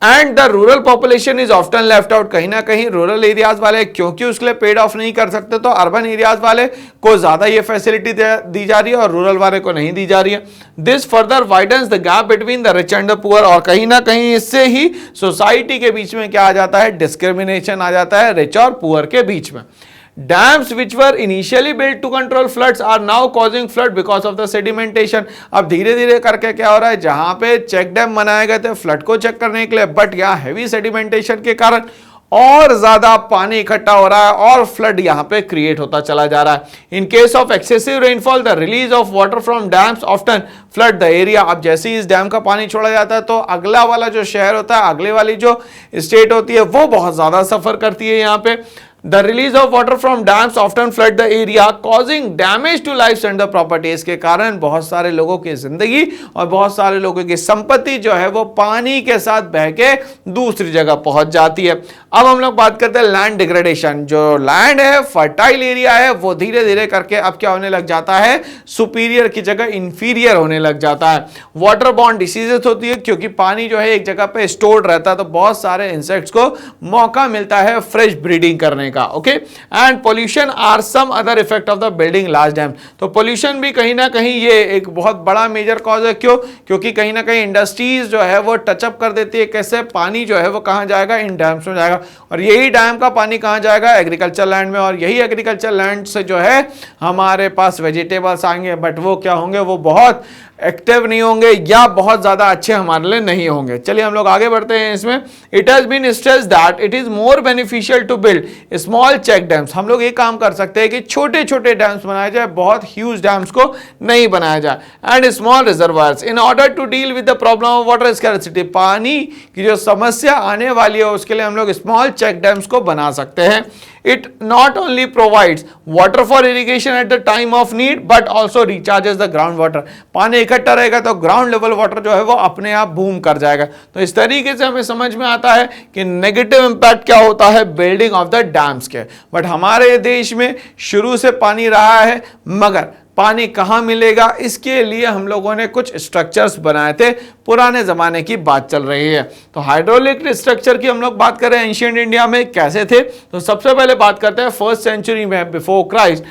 And the rural population is often left out. कहीं ना कहीं रूरल एरियाज वाले क्योंकि उसके लिए पेड ऑफ नहीं कर सकते तो अर्बन एरियाज वाले को ज्यादा ये फैसिलिटी दी जा रही है और रूरल वाले को नहीं दी जा रही है। This further widens the gap between the rich and the poor. और कहीं ना कहीं इससे ही सोसाइटी के बीच में क्या आ जाता है, डिस्क्रिमिनेशन आ जाता है रिच और पुअर के बीच में। Dams which were initially built to control floods are now causing flood because of the sedimentation। अब धीरे धीरे करके क्या हो रहा है, जहां पे चेक डैम बनाए गए थे फ्लड को चेक करने के लिए, बट यहाँ हैवी सेडिमेंटेशन के कारण और ज्यादा पानी इकट्ठा हो रहा है और फ्लड यहां पे क्रिएट होता चला जा रहा है। In case of excessive rainfall the release of water from dams often flood the area. अब जैसे ही इस डैम का पानी छोड़ा जाता है तो अगला वाला जो शहर होता है, अगले वाली जो स्टेट होती है वो बहुत ज्यादा सफर करती है। यहाँ पे The release of water from dams often flood the area, causing damage to lives and the property। इसके कारण बहुत सारे लोगों की जिंदगी और बहुत सारे लोगों की संपत्ति जो है वो पानी के साथ बह के दूसरी जगह पहुंच जाती है। अब हम लोग बात करते हैं लैंड डिग्रेडेशन। जो लैंड है, फर्टाइल एरिया है, वो धीरे धीरे करके अब क्या होने लग जाता है, सुपीरियर की जगह इंफीरियर होने लग जाता है। वाटर बॉर्न डिसीजेस होती है क्योंकि पानी जो है एक जगह पे स्टोर्ड रहता है तो बहुत सारे इंसेक्ट्स को मौका मिलता है फ्रेश ब्रीडिंग करने का। Okay, and pollution are some other effect of the building large dam. तो पोल्यूशन भी कहीं ना कहीं ये एक बहुत बड़ा मेजर कॉज है। क्यों? क्योंकि कहीं ना कहीं इंडस्ट्रीज जो है वो टचअप कर देती है। कैसे? पानी जो है वो कहां जाएगा, इन डैम्स में जाएगा और यही डैम का पानी कहां जाएगा, एग्रीकल्चर लैंड में। और यही एग्रीकल्चर लैंड से जो है हमारे पास वेजिटेबल्स आएंगे, बट वो क्या होंगे, वो बहुत एक्टिव नहीं होंगे या बहुत ज्यादा अच्छे हमारे लिए नहीं होंगे। चलिए हम लोग आगे बढ़ते हैं इसमें। It has been stressed that it is more beneficial to build small check dams. हम लोग ये काम कर सकते हैं कि छोटे छोटे डैम्स बनाए जाए, बहुत ह्यूज डैम्स को नहीं बनाया जाए। And small reservoirs in order to deal with the problem of water scarcity. पानी की जो समस्या आने वाली है उसके लिए हम लोग स्मॉल चेक डैम्स को बना सकते हैं। It not only provides water for irrigation at the time of need but also recharges the ground water। पानी इकट्ठा रहेगा तो ग्राउंड लेवल वाटर जो है वो अपने आप बूम कर जाएगा। तो इस तरीके से हमें समझ में आता है कि नेगेटिव इंपैक्ट क्या होता है बिल्डिंग ऑफ द डैम्स के। बट हमारे देश में शुरू से पानी रहा है, मगर पानी कहाँ मिलेगा इसके लिए हम लोगों ने कुछ स्ट्रक्चर्स बनाए थे, पुराने ज़माने की बात चल रही है। तो हाइड्रोलिक स्ट्रक्चर की हम लोग बात करें एंशिएंट इंडिया में कैसे थे, तो सबसे पहले बात करते हैं फर्स्ट सेंचुरी में before Christ.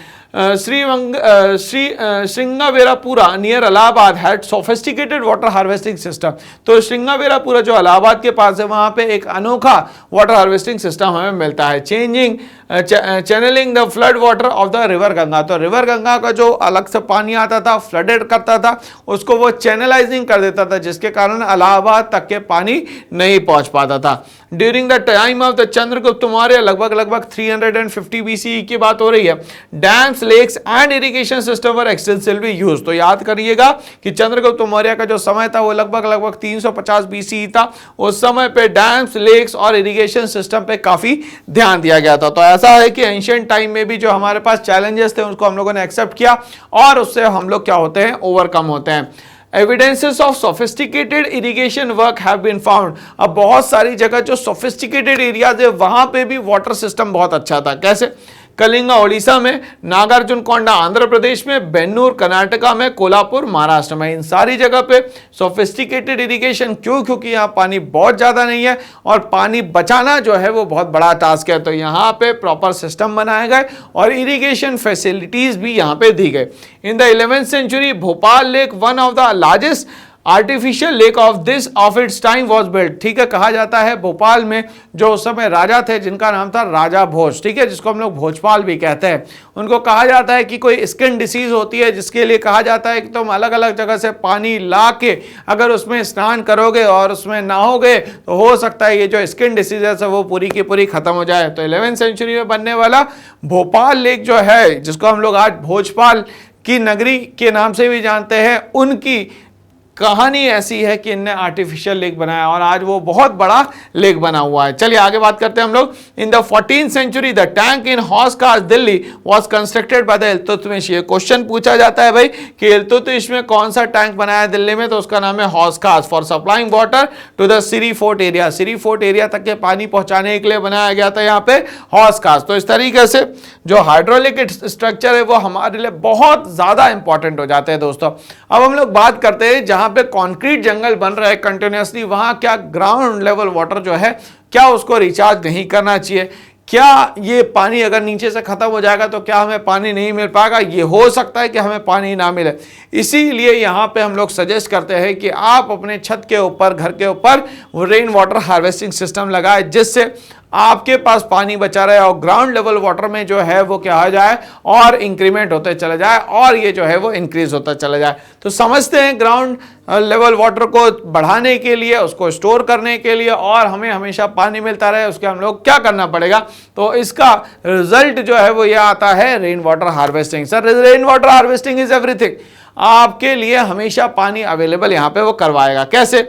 Shringaverapura near Allahabad had sophisticated water harvesting system. तो श्रृंगावेरापुरा जो इलाहाबाद के पास है वहाँ पे एक अनोखा वाटर हार्वेस्टिंग सिस्टम हमें मिलता है। Channelling the flood water of the river Ganga. तो रिवर गंगा का जो अलग से पानी आता था, फ्लडेड करता था, उसको वो चैनलाइजिंग कर देता था, जिसके कारण इलाहाबाद तक के पानी नहीं पहुंच पाता था। During the time of the Chandragupta Maurya लगभग 350 BCE की बात हो रही है। Dams, lakes and irrigation system were extensively used. तो याद करिएगा कि चंद्रगुप्त मौर्य का जो समय था वो लगभग 350 BCE था। उस समय पे डैम्स, लेक्स और इरिगेशन सिस्टम पे काफी ध्यान दिया गया था। तो ऐसा है कि एंशिएंट टाइम में भी जो हमारे पास चैलेंजेस थे उसको हम लोगों ने एक्सेप्ट किया और उससे हम लोग क्या होते हैं, ओवरकम होते हैं। Evidences of sophisticated irrigation work have been found। अब बहुत सारी जगह जो sophisticated एरियाज है वहां पे भी वाटर सिस्टम बहुत अच्छा था। कैसे? कलिंगा उड़ीसा में, नागार्जुनकोंडा आंध्र प्रदेश में, बेन्नूर कर्नाटका में, कोल्हापुर महाराष्ट्र में। इन सारी जगह पे सोफिस्टिकेटेड इरिगेशन क्यों? क्योंकि यहाँ पानी बहुत ज़्यादा नहीं है और पानी बचाना जो है वो बहुत बड़ा टास्क है। तो यहाँ पे प्रॉपर सिस्टम बनाए गए और इरिगेशन फैसिलिटीज़ भी यहाँ पे दी गई। In the 11th century Bhopal lake one of the largest artificial lake of its time was build. ठीक है, कहा जाता है भोपाल में जो उस समय राजा थे जिनका नाम था राजा भोज, ठीक है, जिसको हम लोग भोजपाल भी कहते हैं, उनको कहा जाता है कि कोई स्किन डिसीज होती है जिसके लिए कहा जाता है कि तुम अलग अलग जगह से पानी ला के अगर उसमें स्नान करोगे और उसमें नहाओगे तो हो सकता है ये जो स्किन डिसीज है वो पूरी की पूरी खत्म हो जाए। तो 11th सेंचुरी में बनने वाला भोपाल लेक जो है, जिसको हम लोग आज भोजपाल की नगरी के नाम से भी जानते हैं, उनकी कहानी ऐसी है कि इनने आर्टिफिशियल लेक बनाया और आज वो बहुत बड़ा लेक बना हुआ है। चलिए आगे बात करते हैं हम लोग। In the 14th century the tank in Hauz Khas Delhi was constructed by the Iltutmish. ये क्वेश्चन पूछा जाता है भाई कि इल्तुतमिश में कौन सा टैंक बनाया दिल्ली में, तो उसका नाम है Hauz Khas, for supplying water to the Siri fort area. Siri fort area तक के पानी पहुंचाने के लिए बनाया गया था यहाँ पे हौस खास। तो इस तरीके से जो हाइड्रोलिक स्ट्रक्चर है वो हमारे लिए बहुत ज्यादा इंपॉर्टेंट हो जाते हैं दोस्तों। अब हम लोग बात करते हैं जहां पे कंक्रीट जंगल बन रहा है कंटिन्यूअसली, वहां क्या ग्राउंड लेवल वाटर जो है क्या उसको रिचार्ज नहीं करना चाहिए? क्या ये पानी अगर नीचे से खत्म हो जाएगा तो क्या हमें पानी नहीं मिल पाएगा? ये हो सकता है कि हमें पानी ना मिले। इसीलिए यहाँ पे हम लोग सजेस्ट करते हैं कि आप अपने छत के ऊपर, घर के ऊपर रेन वाटर हार्वेस्टिंग सिस्टम लगाएं, जिससे आपके पास पानी बचा रहे और ग्राउंड लेवल वाटर में जो है वो क्या हो जाए और इंक्रीमेंट होते चला जाए और ये जो है वो इंक्रीज होता चला जाए। तो समझते हैं ग्राउंड लेवल वाटर को बढ़ाने के लिए, उसको स्टोर करने के लिए और हमें हमेशा पानी मिलता रहे, उसके हम लोग क्या करना पड़ेगा? तो इसका रिजल्ट जो है वो ये आता है rain water harvesting. Sir rain water harvesting is everything, आपके लिए हमेशा पानी अवेलेबल यहाँ पे वो करवाएगा। कैसे?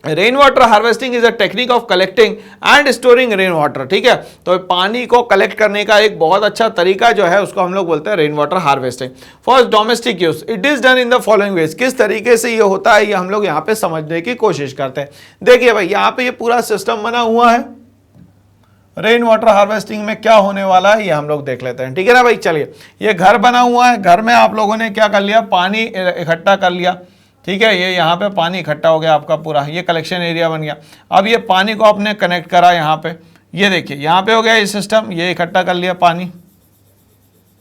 Rain water harvesting is a technique of collecting and storing rain water. ठीक है, तो पानी को कलेक्ट करने का एक बहुत अच्छा तरीका जो है उसको हम लोग बोलते हैं rain water harvesting for domestic use. It is done in the following veg. किस तरीके से ये होता है ये हम लोग यहाँ पे समझने की कोशिश करते हैं। देखिए भाई, यहाँ पे ये पूरा सिस्टम बना हुआ है। रेन वाटर हार्वेस्टिंग में क्या होने वाला है ये हम लोग देख लेते हैं। ठीक है ना भाई, चलिए ये घर बना हुआ है, घर में आप लोगों ने क्या कर लिया, पानी इकट्ठा कर लिया। ठीक है, ये यहाँ पे पानी इकट्ठा हो गया आपका पूरा, ये कलेक्शन एरिया बन गया। अब ये पानी को आपने कनेक्ट करा यहाँ पे, ये देखिए यहाँ पे हो गया ये सिस्टम, ये इकट्ठा कर लिया पानी।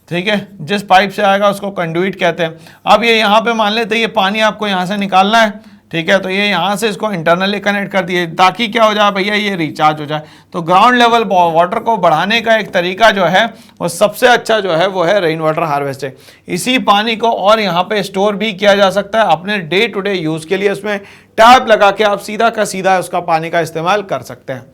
ठीक है, जिस पाइप से आएगा उसको कंडुइट कहते हैं। अब ये यहाँ पे मान लेते हैं ये पानी आपको यहाँ से निकालना है, ठीक है। तो ये यहाँ से इसको इंटरनली कनेक्ट कर दिए ताकि क्या हो जाए भैया, ये रिचार्ज हो जाए। तो ग्राउंड लेवल वाटर को बढ़ाने का एक तरीका जो है वो सबसे अच्छा जो है वो है रेन वाटर हार्वेस्टिंग। इसी पानी को और यहाँ पे स्टोर भी किया जा सकता है अपने डे टू डे यूज के लिए। उसमें टैप लगा के आप सीधा का सीधा उसका पानी का इस्तेमाल कर सकते हैं।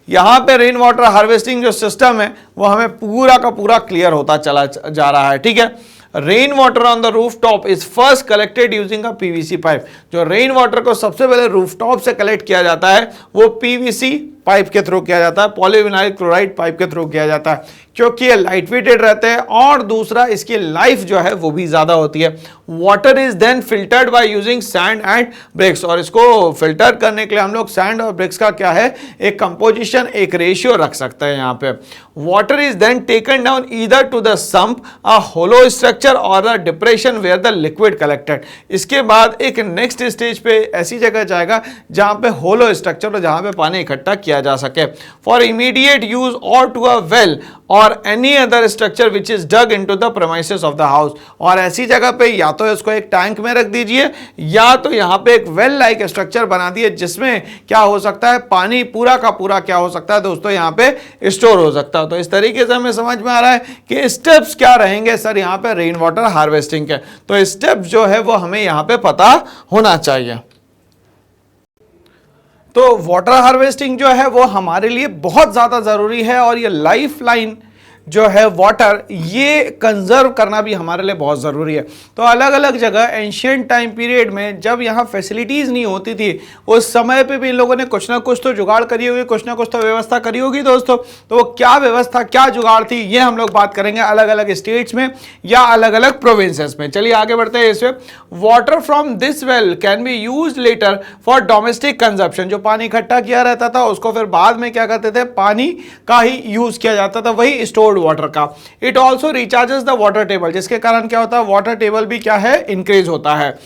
यहाँ पे रेन वाटर हार्वेस्टिंग जो सिस्टम है वो हमें पूरा का पूरा क्लियर होता चला जा रहा है। ठीक है। Rain water on the rooftop is first collected using a PVC pipe. जो रेन वाटर को सबसे पहले रूफटॉप से कलेक्ट किया जाता है वो पीवीसी पाइप के थ्रू किया जाता है, पॉलीविनाइल क्लोराइड पाइप के थ्रू किया जाता है, क्योंकि ये लाइट वेटेड रहते हैं और दूसरा इसकी लाइफ जो है वो भी ज्यादा होती है। Water is then filtered by using sand and bricks, और इसको फिल्टर करने के लिए हम लोग सैंड और ब्रिक्स का क्या है, एक कंपोजिशन, एक रेशियो रख सकते हैं यहाँ पे। Water is then taken down either to the sump, a hollow structure और the depression where the liquid collected. इसके बाद एक नेक्स्ट स्टेज पे ऐसी जगह जाएगा जहां पे होलो स्ट्रक्चर और जहां पे पानी इकट्ठा किया जा सके, for immediate use or to a well or any other structure which is dug into the premises of the house. और ऐसी जगह पे या तो इसको एक टैंक में रख दीजिए या तो यहाँ पे एक वेल लाइक स्ट्रक्चर बना दिए जिसमें क्या हो सकता है, पानी पूरा का पूरा क्या हो सकता है दोस्तों, यहाँ पे स्टोर हो सकता है। तो इस तरीके से हमें समझ में आ रहा है कि स्टेप्स क्या रहेंगे सर यहाँ पे रेन वाटर हार्वेस्टिंग के। तो स्टेप्स जो है वो हमें यहाँ पे पता होना चाहिए। तो वाटर हार्वेस्टिंग जो है वो हमारे लिए बहुत ज़्यादा ज़रूरी है और ये लाइफ लाइन जो है वाटर, ये कंजर्व करना भी हमारे लिए बहुत ज़रूरी है। तो अलग अलग जगह एंशिएंट टाइम पीरियड में जब यहाँ फैसिलिटीज़ नहीं होती थी उस समय पे भी इन लोगों ने कुछ ना कुछ तो जुगाड़ करी होगी, कुछ ना कुछ तो व्यवस्था करी होगी दोस्तों। तो वो क्या व्यवस्था, क्या जुगाड़ थी, ये हम लोग बात करेंगे अलग अलग स्टेट्स में या अलग अलग प्रोविंसेस में। चलिए आगे बढ़ते हैं इसमें। Water from this well can be use later for domestic consumption. जो पानी इकट्ठा किया रहता था उसको फिर बाद में क्या करते थे, पानी का ही यूज किया जाता था, वही स्टोर्ड वाटर का। It also recharges the water table, जिसके कारण क्या होता है, वाटर टेबल भी क्या है, इंक्रीज होता है।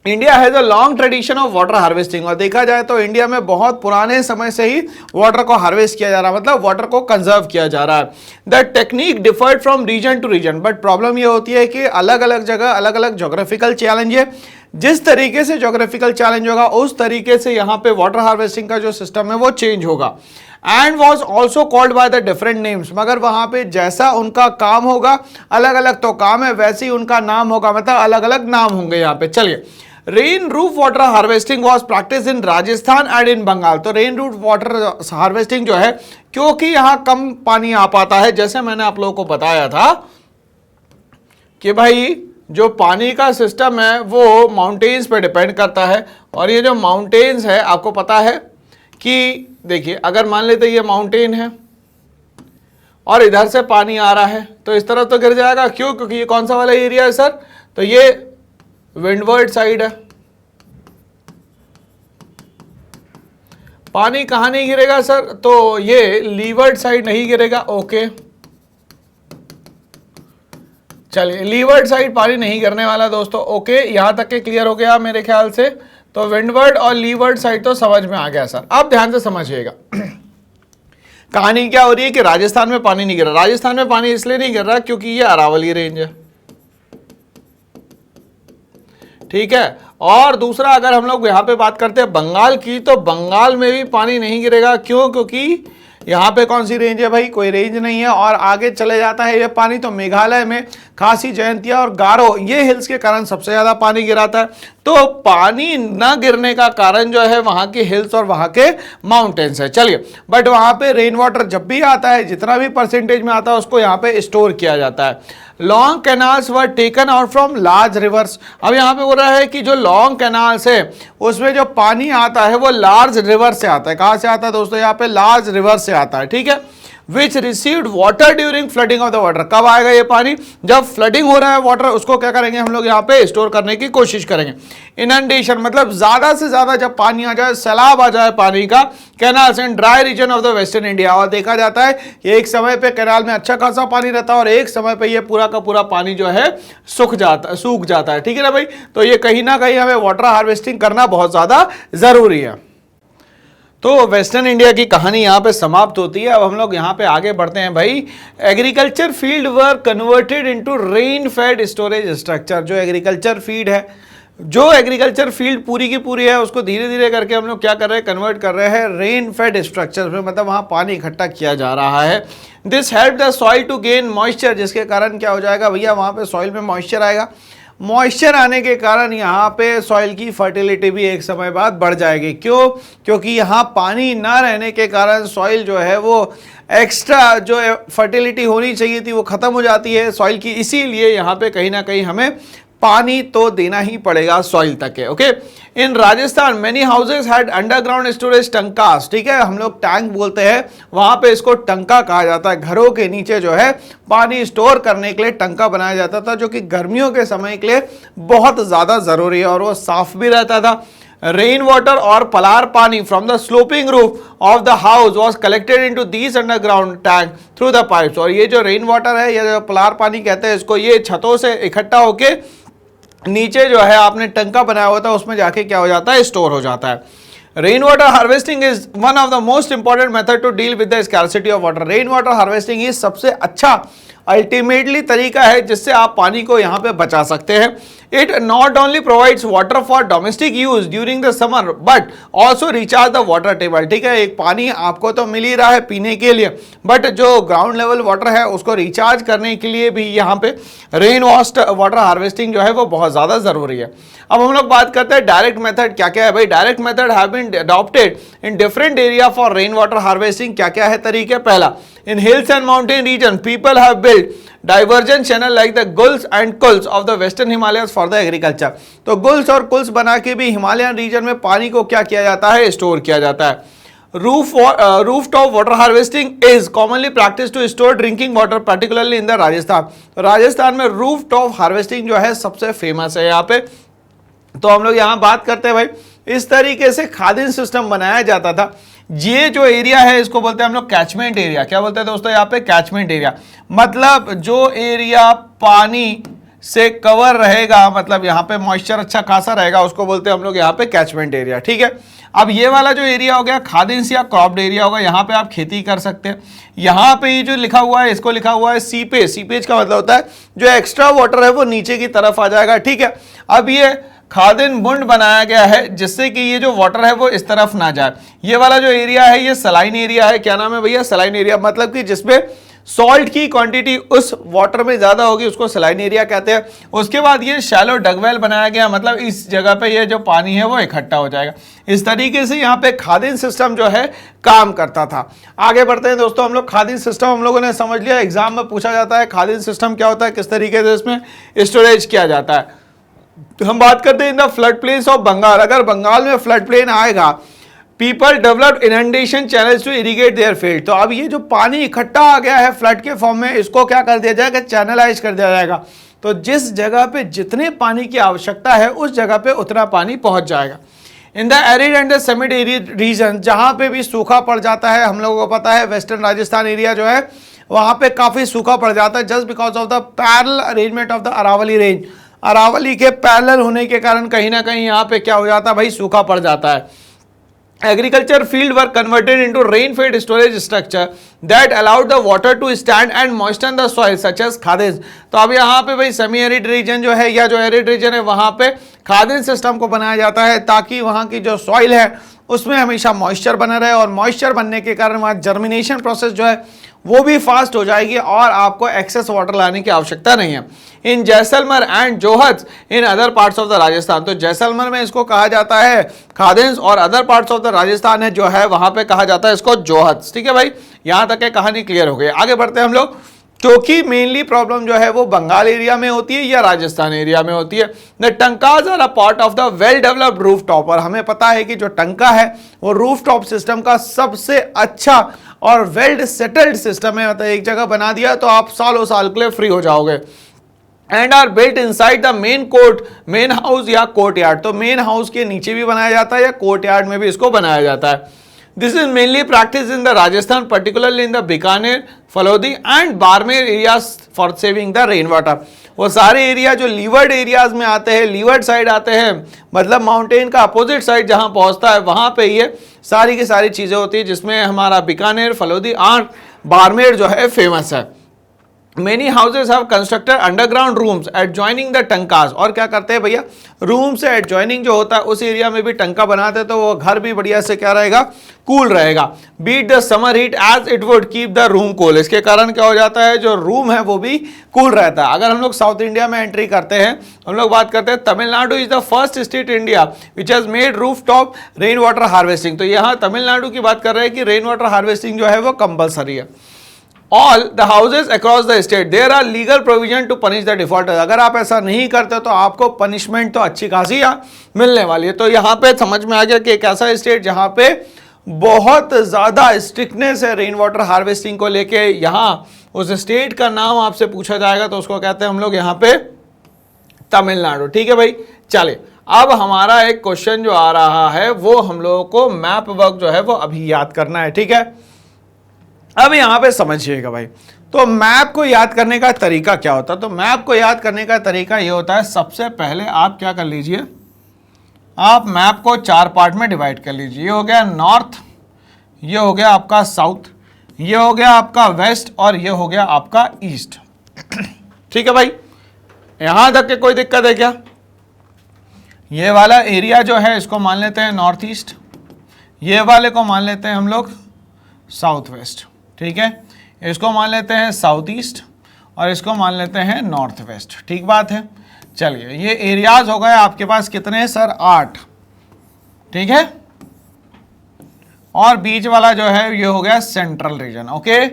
India has a long tradition of water harvesting, और देखा जाए तो इंडिया में बहुत पुराने समय से ही वाटर को हार्वेस्ट किया जा रहा है, मतलब वाटर को कंजर्व किया जा रहा है। The technique differed from region to region, but problem ये होती है कि अलग अलग जगह अलग अलग जोग्राफिकल चैलेंज है। जिस तरीके से जोग्राफिकल चैलेंज होगा उस तरीके से यहाँ पे वाटर हार्वेस्टिंग का जो सिस्टम है वो चेंज होगा। And was also called by the different names, मगर वहां पे जैसा उनका काम होगा, अलग अलग तो काम है वैसे ही उनका नाम होगा, मतलब अलग अलग नाम होंगे यहाँ पे। चलिए, rain roof water harvesting was practice in Rajasthan and in Bengal. तो रेन रूफ वाटर हार्वेस्टिंग जो है, क्योंकि यहाँ कम पानी आ पाता है, जैसे मैंने आप लोगों को बताया था कि भाई जो पानी का सिस्टम है वो माउंटेन्स पे डिपेंड करता है, और ये जो माउंटेन्स है आपको पता है कि देखिए, अगर मान लेते ये माउंटेन है और इधर से पानी आ रहा है तो इस तरफ तो गिर जाएगा। क्यों? क्योंकि ये कौन सा वाला एरिया है सर, तो ये विंडवर्ड साइड है। पानी कहां नहीं गिरेगा सर, तो ये लीवर्ड साइड नहीं गिरेगा। ओके, चलिए, लीवर्ड साइड पानी नहीं गिरने वाला दोस्तों। ओके, यहां तक के क्लियर हो गया मेरे ख्याल से। तो विंडवर्ड और लीवर्ड साइड तो समझ में आ गया सर। अब ध्यान से समझिएगा कहानी क्या हो रही है कि राजस्थान में पानी नहीं गिर रहा। राजस्थान में पानी इसलिए नहीं गिर रहा क्योंकि ये अरावली रेंज है, ठीक है। और दूसरा, अगर हम लोग यहाँ पे बात करते हैं बंगाल की, तो बंगाल में भी पानी नहीं गिरेगा। क्यों? क्योंकि यहाँ पे कौन सी रेंज है भाई, कोई रेंज नहीं है। और आगे चले जाता है ये पानी तो मेघालय में खासी, जयंतिया और गारो, ये हिल्स के कारण सबसे ज्यादा पानी गिराता है। तो पानी ना गिरने का कारण जो है वहां के हिल्स और वहां के माउंटेन्स है। चलिए, बट वहां पे रेन वाटर जब भी आता है, जितना भी परसेंटेज में आता है उसको यहाँ पे स्टोर किया जाता है। Long canals were taken out from large reverse. अब यहाँ पे बोल रहा है कि जो लॉन्ग कैनाल्स है उसमें जो पानी आता है वो लार्ज रिवर से आता है। कहाँ से आता है दोस्तों? यहाँ पे लार्ज रिवर से आता है, ठीक है। Which received water during flooding of the water. कब आएगा ये पानी? जब फ्लडिंग हो रहा है वाटर, उसको क्या करेंगे हम लोग यहाँ पे स्टोर करने की कोशिश करेंगे। इनंडेशन मतलब ज्यादा से ज्यादा जब पानी आ जाए, सैलाब आ जाए पानी का, canals and dry region of the western India. और देखा जाता है कि एक समय पे कैनाल में अच्छा खासा पानी रहता है और एक समय पे ये पूरा का पूरा पानी जो है सूख जाता है, ठीक है ना भाई। तो ये कहीं ना कहीं हमें वाटर हार्वेस्टिंग करना बहुत ज्यादा जरूरी है। तो वेस्टर्न इंडिया की कहानी यहाँ पे समाप्त होती है। अब हम लोग यहाँ पे आगे बढ़ते हैं भाई। Agriculture field were converted into rain fed storage structure. जो एग्रीकल्चर फील्ड है जो एग्रीकल्चर फील्ड पूरी की पूरी है उसको धीरे धीरे करके हम लोग क्या कर रहे हैं, कन्वर्ट कर रहे हैं रेन फेड स्ट्रक्चर में, मतलब वहाँ पानी इकट्ठा किया जा रहा है। This help the soil to gain moisture, जिसके कारण क्या हो जाएगा भैया, वहाँ पे सॉइल में मॉइस्चर आएगा। मॉइस्चर आने के कारण यहाँ पे सॉइल की फर्टिलिटी भी एक समय बाद बढ़ जाएगी। क्यों? क्योंकि यहाँ पानी ना रहने के कारण सॉइल जो है वो एक्स्ट्रा जो फर्टिलिटी होनी चाहिए थी वो ख़त्म हो जाती है सॉइल की, इसीलिए यहाँ पे कहीं ना कहीं हमें पानी तो देना ही पड़ेगा सॉइल तक है। Okay, in Rajasthan many houses had underground storage tankas, ठीक है, हम लोग टैंक बोलते हैं, वहां पे इसको टंका कहा जाता है। घरों के नीचे जो है पानी स्टोर करने के लिए टंका बनाया जाता था, जो कि गर्मियों के समय के लिए बहुत ज्यादा जरूरी है और वो साफ भी रहता था। रेन वाटर और पलार पानी from the sloping roof of the house was collected into these underground tank through the pipes, और ये जो रेन वाटर है या जो पलार पानी कहते हैं इसको, ये छतों से इकट्ठा होके नीचे जो है आपने टंका बनाया हुआ था उसमें जाके क्या हो जाता है, स्टोर हो जाता है। Rain water harvesting is one of the most important method to deal with the scarcity of water. Rain water harvesting ही सबसे अच्छा अल्टीमेटली तरीका है जिससे आप पानी को यहाँ पे बचा सकते हैं। It not only provides water for domestic use during the summer but also recharge the water table, ठीक है, एक पानी आपको तो मिल ही रहा है पीने के लिए, बट जो ग्राउंड लेवल वाटर है उसको रिचार्ज करने के लिए भी यहाँ पे रेन वाटर हार्वेस्टिंग जो है वो बहुत ज़्यादा ज़रूरी है। अब हम लोग बात करते हैं डायरेक्ट मेथड क्या क्या है भाई। Direct method have been adopted in different area for rain water harvesting. क्या क्या है तरीके? पहला, in hills and mountain region people have built diversion channel like the gulls and kulls of the western Himalayas for the agriculture। तो गुल्स और कुल्स बना के भी हिमालयन रीजन में पानी को क्या किया जाता है, स्टोर किया जाता है। Rooftop water harvesting is commonly practice to store drinking water particularly in the Rajasthan. तो राजस्थान में रूफटॉप हार्वेस्टिंग जो है सबसे फेमस है यहाँ पे। तो हम लोग यहाँ बात करते हैं भाई, इस तरीके से खादिन सिस्टम बनाया जाता था। ये जो एरिया है इसको बोलते हैं हम लोग कैचमेंट एरिया। क्या बोलते हैं दोस्तों यहाँ पे? कैचमेंट एरिया, मतलब जो एरिया पानी से कवर रहेगा, मतलब यहाँ पे मॉइस्चर अच्छा खासा रहेगा, उसको बोलते हैं हम लोग यहाँ पे कैचमेंट एरिया, ठीक है। अब ये वाला जो एरिया हो गया खादिन्स या क्रॉप्ड एरिया होगा, यहाँ पे आप खेती कर सकते हैं। यहाँ पे ये जो लिखा हुआ है इसको लिखा हुआ है सीपेज। सीपेज का मतलब होता है जो एक्स्ट्रा वाटर है वो नीचे की तरफ आ जाएगा, ठीक है। अब ये खादिन बुंड बनाया गया है जिससे कि ये जो वाटर है वो इस तरफ ना जाए। ये वाला जो एरिया है ये सलाइन एरिया है। क्या नाम है भैया? सलाइन एरिया, मतलब कि जिसमें सॉल्ट की क्वांटिटी उस वाटर में ज्यादा होगी उसको सलाइन एरिया कहते हैं। उसके बाद ये शैलो डगवेल बनाया गया, मतलब इस जगह पे ये जो पानी है वो इकट्ठा हो जाएगा। इस तरीके से यहाँ पे खादिन सिस्टम जो है काम करता था। आगे बढ़ते हैं दोस्तों, हम लोग खादिन सिस्टम हम लोगों ने समझ लिया, एग्जाम में पूछा जाता है खादिन सिस्टम क्या होता है, किस तरीके से इसमें स्टोरेज किया जाता है। हम बात करते हैं in the flood plains of Bengal. अगर बंगाल में फ्लड प्लेन आएगा, people develop inundation channels to irrigate their field. तो अब ये जो पानी इकट्ठा आ गया है फ्लड के फॉर्म में, इसको क्या कर दिया जाएगा? चैनलाइज कर दिया जाएगा। तो जिस जगह पे जितने पानी की आवश्यकता है उस जगह पे उतना पानी पहुंच जाएगा। In the arid and the semi arid region, जहां पे भी सूखा पड़ जाता है, हम लोगों को पता है वेस्टर्न राजस्थान एरिया जो है वहां पे काफी सूखा पड़ जाता है, just because of the parallel arrangement of the Aravali range. Aravali के पैरेलल होने के कारण कहीं ना कहीं यहाँ पे क्या हो जाता है भाई, सूखा पड़ जाता है। Agriculture field were converted into rain-fed storage structure that allowed the water to stand and moisten the soil such as खादिन। तो अब यहाँ पे भाई सेमी एरिड रीजन जो है या जो एरिड रीजन है वहाँ पे खादिन सिस्टम को बनाया जाता है ताकि वहाँ की जो सॉइल है उसमें हमेशा मॉइस्चर बना रहे, और मॉइस्चर बनने के कारण वहाँ जर्मिनेशन प्रोसेस जो है वो भी फास्ट हो जाएगी और आपको एक्सेस वाटर लाने की आवश्यकता नहीं है। इन जैसलमेर एंड जोहत in other parts of the Rajasthan, तो जैसलमेर में इसको कहा जाता है खादिन्स और other parts of the Rajasthan है जो है वहां पे कहा जाता है इसको जोहत। ठीक है भाई, यहां तक है कहानी क्लियर हो गई। आगे बढ़ते हैं हम लोग, क्योंकि मेनली प्रॉब्लम जो है वो बंगाल एरिया में होती है या राजस्थान एरिया में होती है। The tankas are a part of the well developed roof top, और हमें पता है कि जो टंका है वो रूफ टॉप सिस्टम का सबसे अच्छा और वेल सेटल्ड सिस्टम है। मतलब एक जगह बना दिया तो आप सालों साल के लिए फ्री हो जाओगे। And are built inside the main court, main house या कोर्ट यार्ड। तो मेन हाउस के नीचे भी बनाया जाता है या कोर्ट यार्ड में भी इसको बनाया जाता है। This is mainly practice in the Rajasthan, particularly in the Bikaner, Phalodi and Barmer areas for saving the rain water. वो सारे एरिया जो लीवर्ड एरियाज में आते हैं, लीवर्ड साइड आते हैं, मतलब माउंटेन का अपोजिट साइड जहां पहुंचता है वहां पे ये सारी की सारी चीजें होती है, जिसमें हमारा बीकानेर, फलोदी और बाड़मेर जो है फेमस है। Many houses have constructed underground rooms adjoining the tankas. और क्या करते हैं भैया, रूम से एडजॉइनिंग जो होता है उस एरिया में भी टंका बनाते हैं, तो वो घर भी बढ़िया से क्या रहेगा, कूल रहेगा। Beat the summer heat as it would keep the room cool. इसके कारण क्या हो जाता है, जो रूम है वो भी कूल रहता है। अगर हम लोग साउथ इंडिया में एंट्री करते हैं, हम लोग बात करते हैं Tamil Nadu is the first state India which has made roof top rain water harvesting. तो यहाँ तमिलनाडु की बात कर रहे हैं कि रेन वाटर हार्वेस्टिंग जो है वो कंपलसरी है। All the houses across the state there are legal provision to punish the defaulters। अगर आप ऐसा नहीं करते तो आपको पनिशमेंट तो अच्छी खासी मिलने वाली है। तो यहाँ पे समझ में आ गया कि एक ऐसा स्टेट जहाँ पे बहुत ज़्यादा स्ट्रिक्टनेस है रेन वाटर हार्वेस्टिंग को लेके। यहाँ उस स्टेट का नाम आपसे पूछा जाएगा तो उसको कहते हैं हम लोग यहाँ पे तमिलनाडु। ठीक है भाई, चले अब हमारा एक क्वेश्चन जो आ रहा है वो हम लोगों को मैप वर्क जो है वो अभी याद करना है। ठीक है, अब यहां पे समझिएगा भाई, तो मैप को याद करने का तरीका क्या होता है। तो मैप को याद करने का तरीका ये होता है, सबसे पहले आप क्या कर लीजिए, आप मैप को 4 पार्ट में डिवाइड कर लीजिए। ये हो गया नॉर्थ, ये हो गया आपका साउथ, ये हो गया आपका वेस्ट और ये हो गया आपका ईस्ट। ठीक है भाई, यहां तक के कोई दिक्कत है क्या? ये वाला एरिया जो है इसको मान लेते हैं नॉर्थ ईस्ट, ये वाले को मान लेते हैं हम लोग साउथ वेस्ट। ठीक है, इसको मान लेते हैं साउथ ईस्ट और इसको मान लेते हैं नॉर्थ वेस्ट। ठीक बात है, चलिए ये एरियाज हो गए आपके पास कितने सर, 8। ठीक है, और बीच वाला जो है ये हो गया सेंट्रल रीजन। ओके,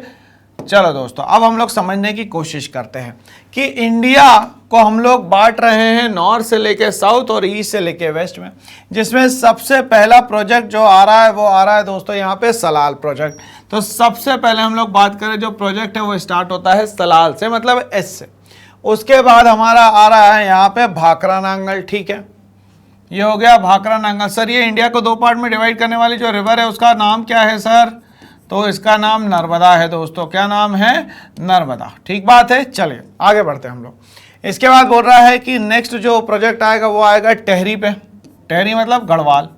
चलो दोस्तों अब हम लोग समझने की कोशिश करते हैं कि इंडिया को हम लोग बांट रहे हैं नॉर्थ से लेके साउथ और ईस्ट से लेके वेस्ट में, जिसमें सबसे पहला प्रोजेक्ट जो आ रहा है वो आ रहा है दोस्तों यहाँ पे सलाल प्रोजेक्ट। तो सबसे पहले हम लोग बात करें, जो प्रोजेक्ट है वो स्टार्ट होता है सलाल से, मतलब एस से। उसके बाद हमारा आ रहा है यहाँ पे भाखरा नांगल। ठीक है, ये हो गया भाखरा नांगल। सर ये इंडिया को 2 पार्ट में डिवाइड करने वाली जो रिवर है उसका नाम क्या है सर? तो इसका नाम नर्मदा है दोस्तों। क्या नाम है? नर्मदा। ठीक बात है, चलिए आगे बढ़ते हैं हम लोग। इसके बाद बोल रहा है कि नेक्स्ट जो प्रोजेक्ट आएगा वो आएगा टेहरी पे। टेहरी मतलब गढ़वाल।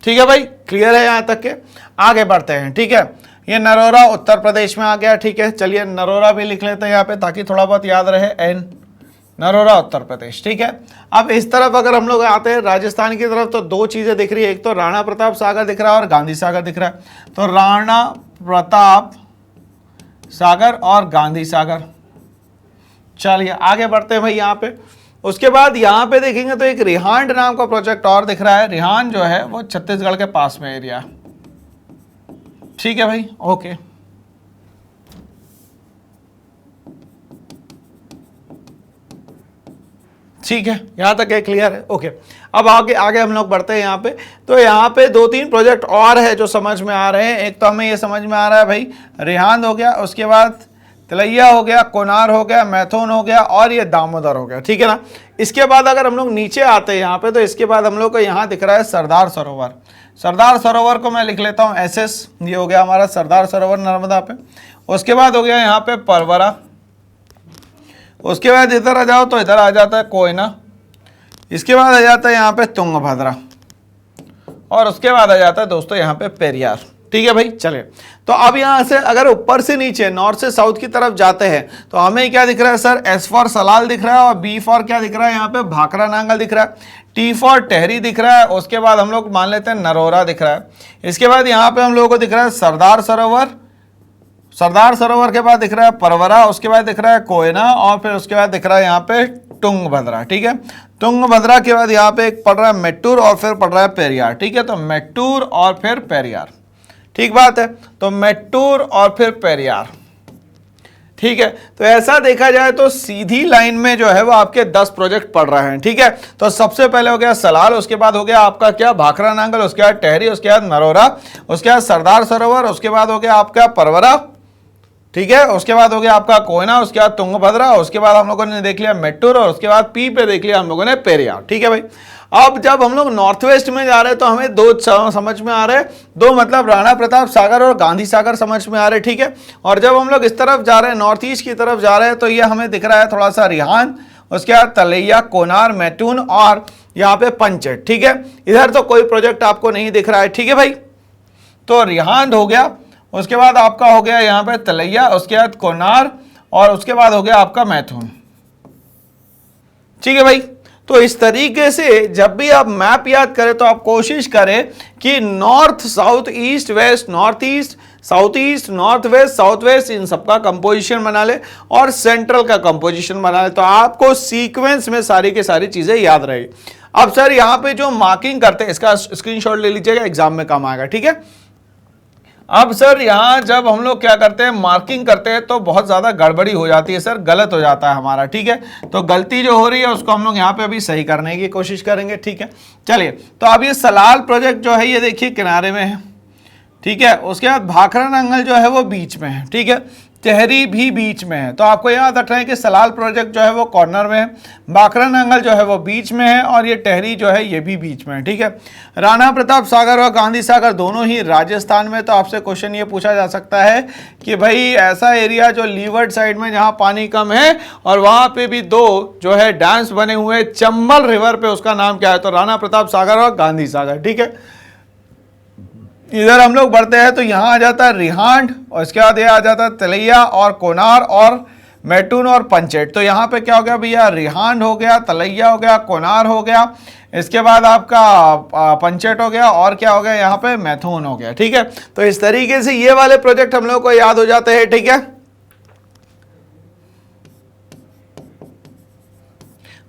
ठीक है भाई, क्लियर है यहाँ तक के? आगे बढ़ते हैं। ठीक है, ये नरोरा उत्तर प्रदेश में आ गया। ठीक है, चलिए नरोरा भी लिख लेते हैं यहाँ पे ताकि थोड़ा बहुत याद रहे। एन, नरोरा उत्तर प्रदेश। ठीक है, अब इस तरफ अगर हम लोग आते हैं राजस्थान की तरफ तो 2 चीज़ें दिख रही है, एक तो राणा प्रताप सागर दिख रहा है और गांधी सागर दिख रहा है। तो राणा प्रताप सागर और गांधी सागर। चलिए आगे बढ़ते हैं भाई यहाँ पे। उसके बाद यहाँ पे देखेंगे तो एक रिहांड नाम का प्रोजेक्ट और दिख रहा है। रिहांड जो है वो छत्तीसगढ़ के पास में एरिया। ठीक है भाई, ओके। ठीक है, यहाँ तक है, क्लियर है? ओके, अब आगे हम लोग बढ़ते हैं यहाँ पे। तो यहाँ पे 2-3 प्रोजेक्ट और है जो समझ में आ रहे हैं। एक तो हमें ये समझ में आ रहा है भाई रिहांद हो गया, उसके बाद तिलैया हो गया, कोनार हो गया, मैथुन हो गया और ये दामोदर हो गया। ठीक है ना। इसके बाद अगर हम लोग नीचे आते हैं यहाँ पे तो इसके बाद हम लोग को यहाँ दिख रहा है सरदार सरोवर। सरदार सरोवर को मैं लिख लेता हूँ SS। ये हो गया हमारा सरदार सरोवर नर्मदा पे। उसके बाद हो गया यहाँ पे परवरा। उसके बाद इधर आ जाओ तो इधर आ जाता है कोयना। इसके बाद आ जाता है यहाँ पे तुंगभद्रा और उसके बाद आ जाता है दोस्तों यहाँ पे पेरियार। ठीक है भाई, चले। तो अब यहाँ से अगर ऊपर से नीचे नॉर्थ से साउथ की तरफ जाते हैं तो हमें क्या दिख रहा है सर? S फॉर सलाल दिख रहा है और B फॉर क्या दिख रहा है यहाँ पे? भाखरा नांगल दिख रहा है। T फॉर टेहरी दिख रहा है। उसके बाद हम लोग मान लेते हैं नरोरा दिख रहा है। इसके बाद यहाँ पे हम लोगों को दिख रहा है सरदार सरोवर। सरदार सरोवर के बाद दिख रहा है परवरा। उसके बाद दिख रहा है कोयना और फिर उसके बाद दिख रहा है यहाँ पे तुंगभद्रा। ठीक है, तुंगभद्रा के बाद यहाँ पे एक पड़ रहा है मेट्टूर और फिर पड़ रहा है पेरियार। ठीक है, तो मेट्टूर और फिर पेरियार। ठीक बात है, तो मेट्टूर और फिर पेरियार। ठीक है, तो ऐसा देखा जाए तो सीधी लाइन में जो है वो आपके 10 प्रोजेक्ट पढ़ रहे हैं। ठीक है, तो सबसे पहले हो गया सलाल, उसके बाद हो गया आपका क्या? भाखरा नांगल, उसके बाद टेहरी, उसके बाद नरोरा, उसके बाद सरदार सरोवर, उसके बाद हो गया आपका परवरा। ठीक है, उसके बाद हो गया आपका कोयना, उसके बाद तुंगभद्रा, उसके बाद हम लोगों ने देख लिया मेट्टूर और उसके बाद पी पे देख लिया हम लोगों ने पेरियार। ठीक है भाई, अब जब हम लोग नॉर्थ वेस्ट में जा रहे हैं तो हमें 2 समझ में आ रहे हैं। 2 मतलब राणा प्रताप सागर और गांधी सागर समझ में आ रहे हैं। ठीक है, और जब हम लोग इस तरफ जा रहे हैं नॉर्थ ईस्ट की तरफ जा रहे हैं तो ये हमें दिख रहा है थोड़ा सा रिहांद, उसके बाद तलैया, कोनार, मैथुन और यहाँ पे पंचेट। ठीक है, इधर तो कोई प्रोजेक्ट आपको नहीं दिख रहा है। ठीक है भाई, तो रिहांद हो गया, उसके बाद आपका हो गया यहाँ पे तलैया, उसके बाद कोनार और उसके बाद हो गया आपका मैथुन। ठीक है भाई, तो इस तरीके से जब भी आप मैप याद करें तो आप कोशिश करें कि north south east west, north east south east, north west south west, इन सबका कंपोजिशन बना ले और सेंट्रल का कंपोजिशन बना ले, तो आपको सीक्वेंस में सारी की सारी चीजें याद रहेगी। अब सर यहाँ पे जो मार्किंग करते हैं इसका स्क्रीनशॉट ले लीजिएगा, एग्जाम में काम आएगा। ठीक है, अब सर यहाँ जब हम लोग क्या करते हैं, मार्किंग करते हैं तो बहुत ज़्यादा गड़बड़ी हो जाती है सर, गलत हो जाता है हमारा। ठीक है, तो गलती जो हो रही है उसको हम लोग यहाँ पे अभी सही करने की कोशिश करेंगे। ठीक है, चलिए, तो अब ये सलाल प्रोजेक्ट जो है ये देखिए किनारे में है। ठीक है, उसके बाद भाखड़ा नंगल जो है वो बीच में है। ठीक है, टहरी भी बीच में है, तो आपको याद रखना है कि सलाल प्रोजेक्ट जो है वो कॉर्नर में है, भाखड़ा नंगल जो है वो बीच में है और ये टहरी जो है ये भी बीच में है। ठीक है, राणा प्रताप सागर और गांधी सागर दोनों ही राजस्थान में, तो आपसे क्वेश्चन ये पूछा जा सकता है कि भाई ऐसा एरिया जो लीवर्ड साइड में जहाँ पानी कम है और वहाँ पे भी दो जो है डैम्स बने हुए चंबल रिवर पे, उसका नाम क्या है, तो राणा प्रताप सागर और गांधी सागर। ठीक है, इधर हम लोग बढ़ते हैं तो यहाँ आ जाता है रिहांड और इसके बाद ये आ जाता है तलैया और कोनार और मैटून और पंचेट। तो यहाँ पे क्या हो गया भैया, रिहांड हो गया, तलैया हो गया, कोनार हो गया, इसके बाद आपका पंचेट हो गया और क्या हो गया यहाँ पे मैथुन हो गया। ठीक है, तो इस तरीके से ये वाले प्रोजेक्ट हम लोग को याद हो जाते हैं। ठीक है,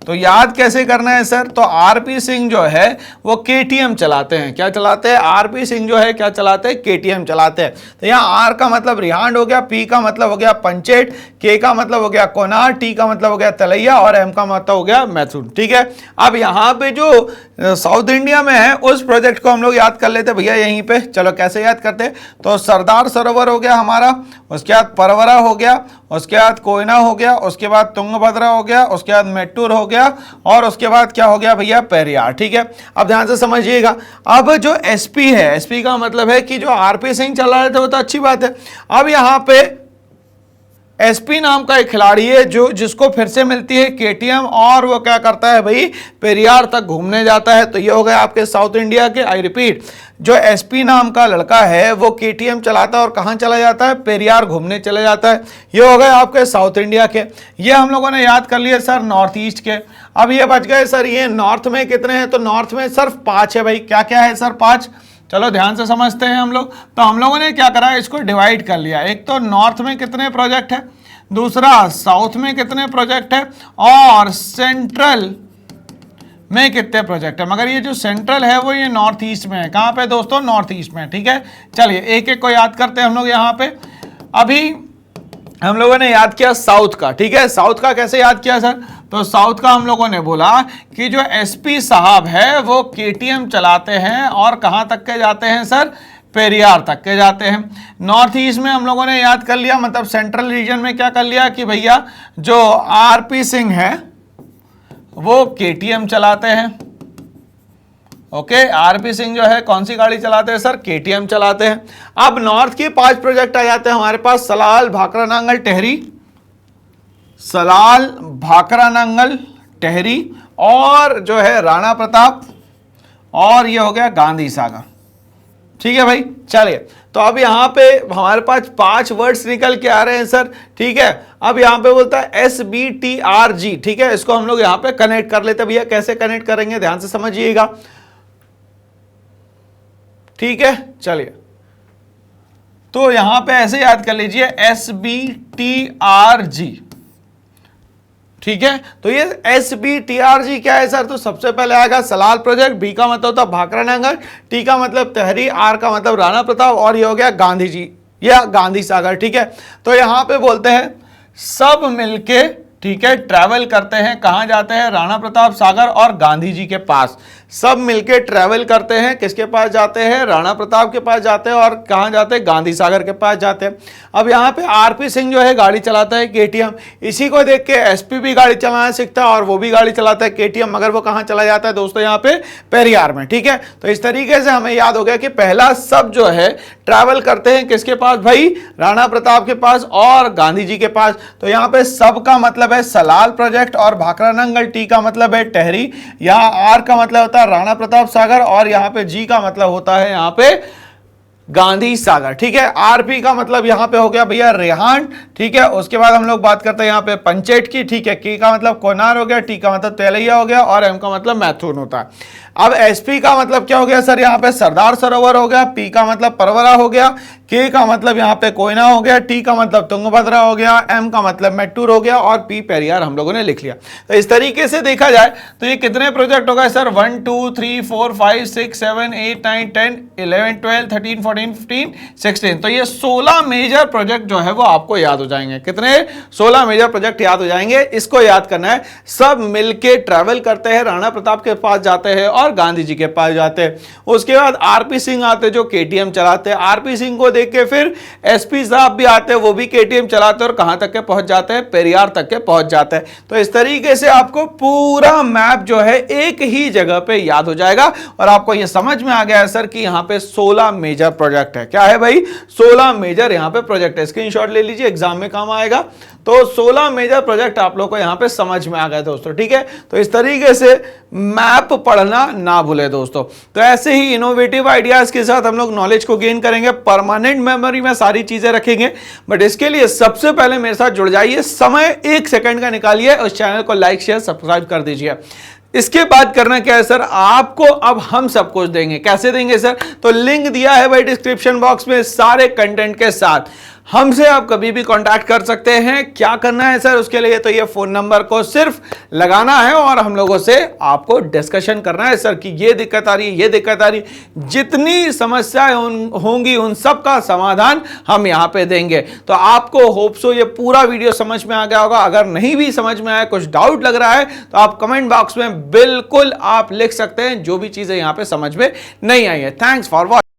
तो याद कैसे करना है सर, तो आरपी सिंह जो है वो केटीएम चलाते हैं। क्या चलाते हैं, आरपी सिंह जो है क्या चलाते हैं, केटीएम चलाते हैं। तो यहाँ आर का मतलब रिहांड हो गया, पी का मतलब हो गया पंचेट, के का मतलब हो गया कोनार, टी का मतलब हो गया तलैया और एम का मतलब हो गया मैथुन। ठीक है, अब यहाँ पे जो साउथ इंडिया में है उस प्रोजेक्ट को हम लोग याद कर लेते भैया यहीं पे। चलो कैसे याद करते हैं, तो सरदार सरोवर हो गया हमारा, उसके बाद परवरा हो गया, उसके बाद कोयना हो गया, उसके बाद तुंगभद्रा हो गया, उसके बाद मेट्टूर हो गया और उसके बाद क्या हो गया भैया, पेरियार। ठीक है, अब ध्यान से समझिएगा। अब जो एसपी है, एसपी का मतलब है कि जो आरपी सिंह चला रहे थे वो तो अच्छी बात है। अब यहाँ पे एसपी नाम का एक खिलाड़ी है जो जिसको फिर से मिलती है केटीएम और वो क्या करता है भाई, पेरियार तक घूमने जाता है। तो ये हो गया आपके साउथ इंडिया के। आई रिपीट, जो एसपी नाम का लड़का है वो केटीएम चलाता है और कहाँ चला जाता है, पेरियार घूमने चले जाता है। ये हो गए आपके साउथ इंडिया के। ये हम लोगों ने याद कर लिए सर नॉर्थ ईस्ट के। अब ये बच गए सर ये नॉर्थ में कितने हैं, तो नॉर्थ में सिर्फ 5 है भाई। क्या क्या है सर, 5। चलो ध्यान से समझते हैं हम लोग। तो हम लोगों ने क्या करा, इसको डिवाइड कर लिया। एक तो नॉर्थ में कितने प्रोजेक्ट है, दूसरा साउथ में कितने प्रोजेक्ट है और सेंट्रल में कितने प्रोजेक्ट है। मगर ये जो सेंट्रल है वो ये नॉर्थ ईस्ट में है। कहाँ पे दोस्तों, नॉर्थ ईस्ट में। ठीक है, चलिए एक एक को याद करते हैं हम लोग यहाँ पे। अभी हम लोगों ने याद किया साउथ का। ठीक है, साउथ का कैसे याद किया सर, तो साउथ का हम लोगों ने बोला कि जो एसपी साहब है वो केटीएम चलाते हैं और कहाँ तक के जाते हैं सर, पेरियार तक के जाते हैं। नॉर्थ ईस्ट में हम लोगों ने याद कर लिया, मतलब सेंट्रल रीजन में क्या कर लिया कि भैया जो आरपी सिंह है वो केटीएम चलाते हैं। ओके, आरपी सिंह जो है कौन सी गाड़ी चलाते हैं सर, केटीएम चलाते हैं। अब नॉर्थ के 5 प्रोजेक्ट आ जाते हैं हमारे पास, सलाल, भाखड़ा नंगल, टेहरी, सलाल, भाखड़ा नंगल, टेहरी और जो है राणा प्रताप और ये हो गया गांधी सागर। ठीक है भाई, चलिए तो अब यहाँ पे हमारे पास 5 वर्ड्स निकल के आ रहे हैं सर। ठीक है, अब यहाँ पे बोलता है SBTRG। ठीक है, इसको हम लोग यहाँ पे कनेक्ट कर लेते हैं भैया। कैसे कनेक्ट करेंगे ध्यान से समझिएगा। ठीक है, चलिए तो यहां पे ऐसे याद कर लीजिए SBTRG। ठीक है, तो ये SBTRG क्या है सर, तो सबसे पहले आएगा सलाल प्रोजेक्ट, बी का मतलब होता है भाखड़ा नंगल, टी का मतलब तहरी, आर का मतलब राणा प्रताप और ये हो गया गांधी जी या गांधी सागर। ठीक है, तो यहां पे बोलते हैं सब मिलके, ठीक है, ट्रैवल करते हैं, कहां जाते हैं, राणा प्रताप सागर और गांधी जी के पास। सब मिलके ट्रैवल करते हैं, किसके पास जाते हैं, राणा प्रताप के पास जाते हैं और कहां जाते हैं, गांधी सागर के पास जाते हैं। अब यहाँ पे आरपी सिंह जो है गाड़ी चलाता है केटीएम, इसी को देख के एसपी भी गाड़ी चलाना सीखता है और वो भी गाड़ी चलाता है केटीएम, मगर वो कहां चला जाता है दोस्तों, यहाँ पे पेरियार में। ठीक है, तो इस तरीके से हमें याद हो गया कि पहला सब जो है ट्रैवल करते हैं किसके पास भाई, राणा प्रताप के पास और गांधी जी के पास। तो यहाँ पे सब का मतलब है सलाल प्रोजेक्ट और भाखड़ा नंगल, टी का मतलब है टेहरी, यहाँ आर का मतलब होता है राणा प्रताप सागर और यहाँ पे जी का मतलब होता है यहाँ पे गांधी सागर, ठीक है। आरपी का मतलब यहां पे हो गया भैया रेहान, ठीक है। उसके बाद हम लोग बात करते हैं यहां पे पंचेट की, ठीक है। के का मतलब कोनार हो गया, टी का मतलब तेलैया हो गया और एम का मतलब मैथुन होता है। अब एसपी का मतलब क्या हो गया सर, यहाँ पे सरदार सरोवर हो गया, पी का मतलब परवरा हो गया, के का मतलब यहाँ पे कोयना हो गया, टी का मतलब तुंगभद्रा हो गया, एम का मतलब मेट्टूर हो गया और पी पेरियार हम लोगों ने लिख लिया। तो इस तरीके से देखा जाए तो ये कितने प्रोजेक्ट हो गए सर, 1 2 3 4 5 6 7 8 9 10 11 12 13 14 15 16। तो ये 16 मेजर प्रोजेक्ट जो है वो आपको याद हो जाएंगे। कितने? 16 मेजर प्रोजेक्ट याद हो जाएंगे। इसको याद करना है, सब मिलके ट्रैवल करते हैं, राणा प्रताप के पास जाते हैं और गांधी जी के पास जाते हैं। उसके बाद आरपी सिंह आते जो केटीएम चलाते हैं, आरपी सिंह को देख के फिर एसपी साहब भी आते हैं, वो भी केटीएम चलाते हैं और कहां तक के पहुंच जाते हैं, पेरियार तक के पहुंच जाते हैं। तो इस तरीके से आपको पूरा मैप जो है एक ही जगह पे याद हो जाएगा और आपको यह समझ में आ गया है सर कि यहां पे 16 मेजर प्रोजेक्ट है। क्या है भाई? 16 मेजर यहां पे प्रोजेक्ट है। स्क्रीनशॉट ले लीजिए, एग्जाम में काम आएगा। तो 16 मेजर प्रोजेक्ट आप लोग को यहां पे समझ में आ गए दोस्तों, ठीक है। तो इस तरीके से मैप पढ़ना ना भूले दोस्तों। तो ऐसे ही इनोवेटिव आइडियाज के साथ हम लोग नॉलेज को गेन करेंगे, परमानेंट मेमोरी में सारी चीजें रखेंगे। बट इसके लिए सबसे पहले मेरे साथ जुड़ जाइए, समय 1 सेकंड का निकालिए, उस चैनल को लाइक शेयर सब्सक्राइब कर दीजिए। इसके बाद करना क्या है सर, आपको अब हम सब कुछ देंगे। कैसे देंगे सर? तो लिंक दिया है भाई डिस्क्रिप्शन बॉक्स में सारे कंटेंट के साथ। हमसे आप कभी भी कांटेक्ट कर सकते हैं। क्या करना है सर उसके लिए? तो ये फोन नंबर को सिर्फ लगाना है और हम लोगों से आपको डिस्कशन करना है सर कि ये दिक्कत आ रही है, ये दिक्कत आ रही है। जितनी समस्याएं होंगी उन सब का समाधान हम यहां पे देंगे। तो आपको होप सो ये पूरा वीडियो समझ में आ गया होगा। अगर नहीं भी समझ में आया, कुछ डाउट लग रहा है, तो आप कमेंट बॉक्स में बिल्कुल आप लिख सकते हैं जो भी चीजें यहां पे समझ में नहीं आई है। Thanks for watching.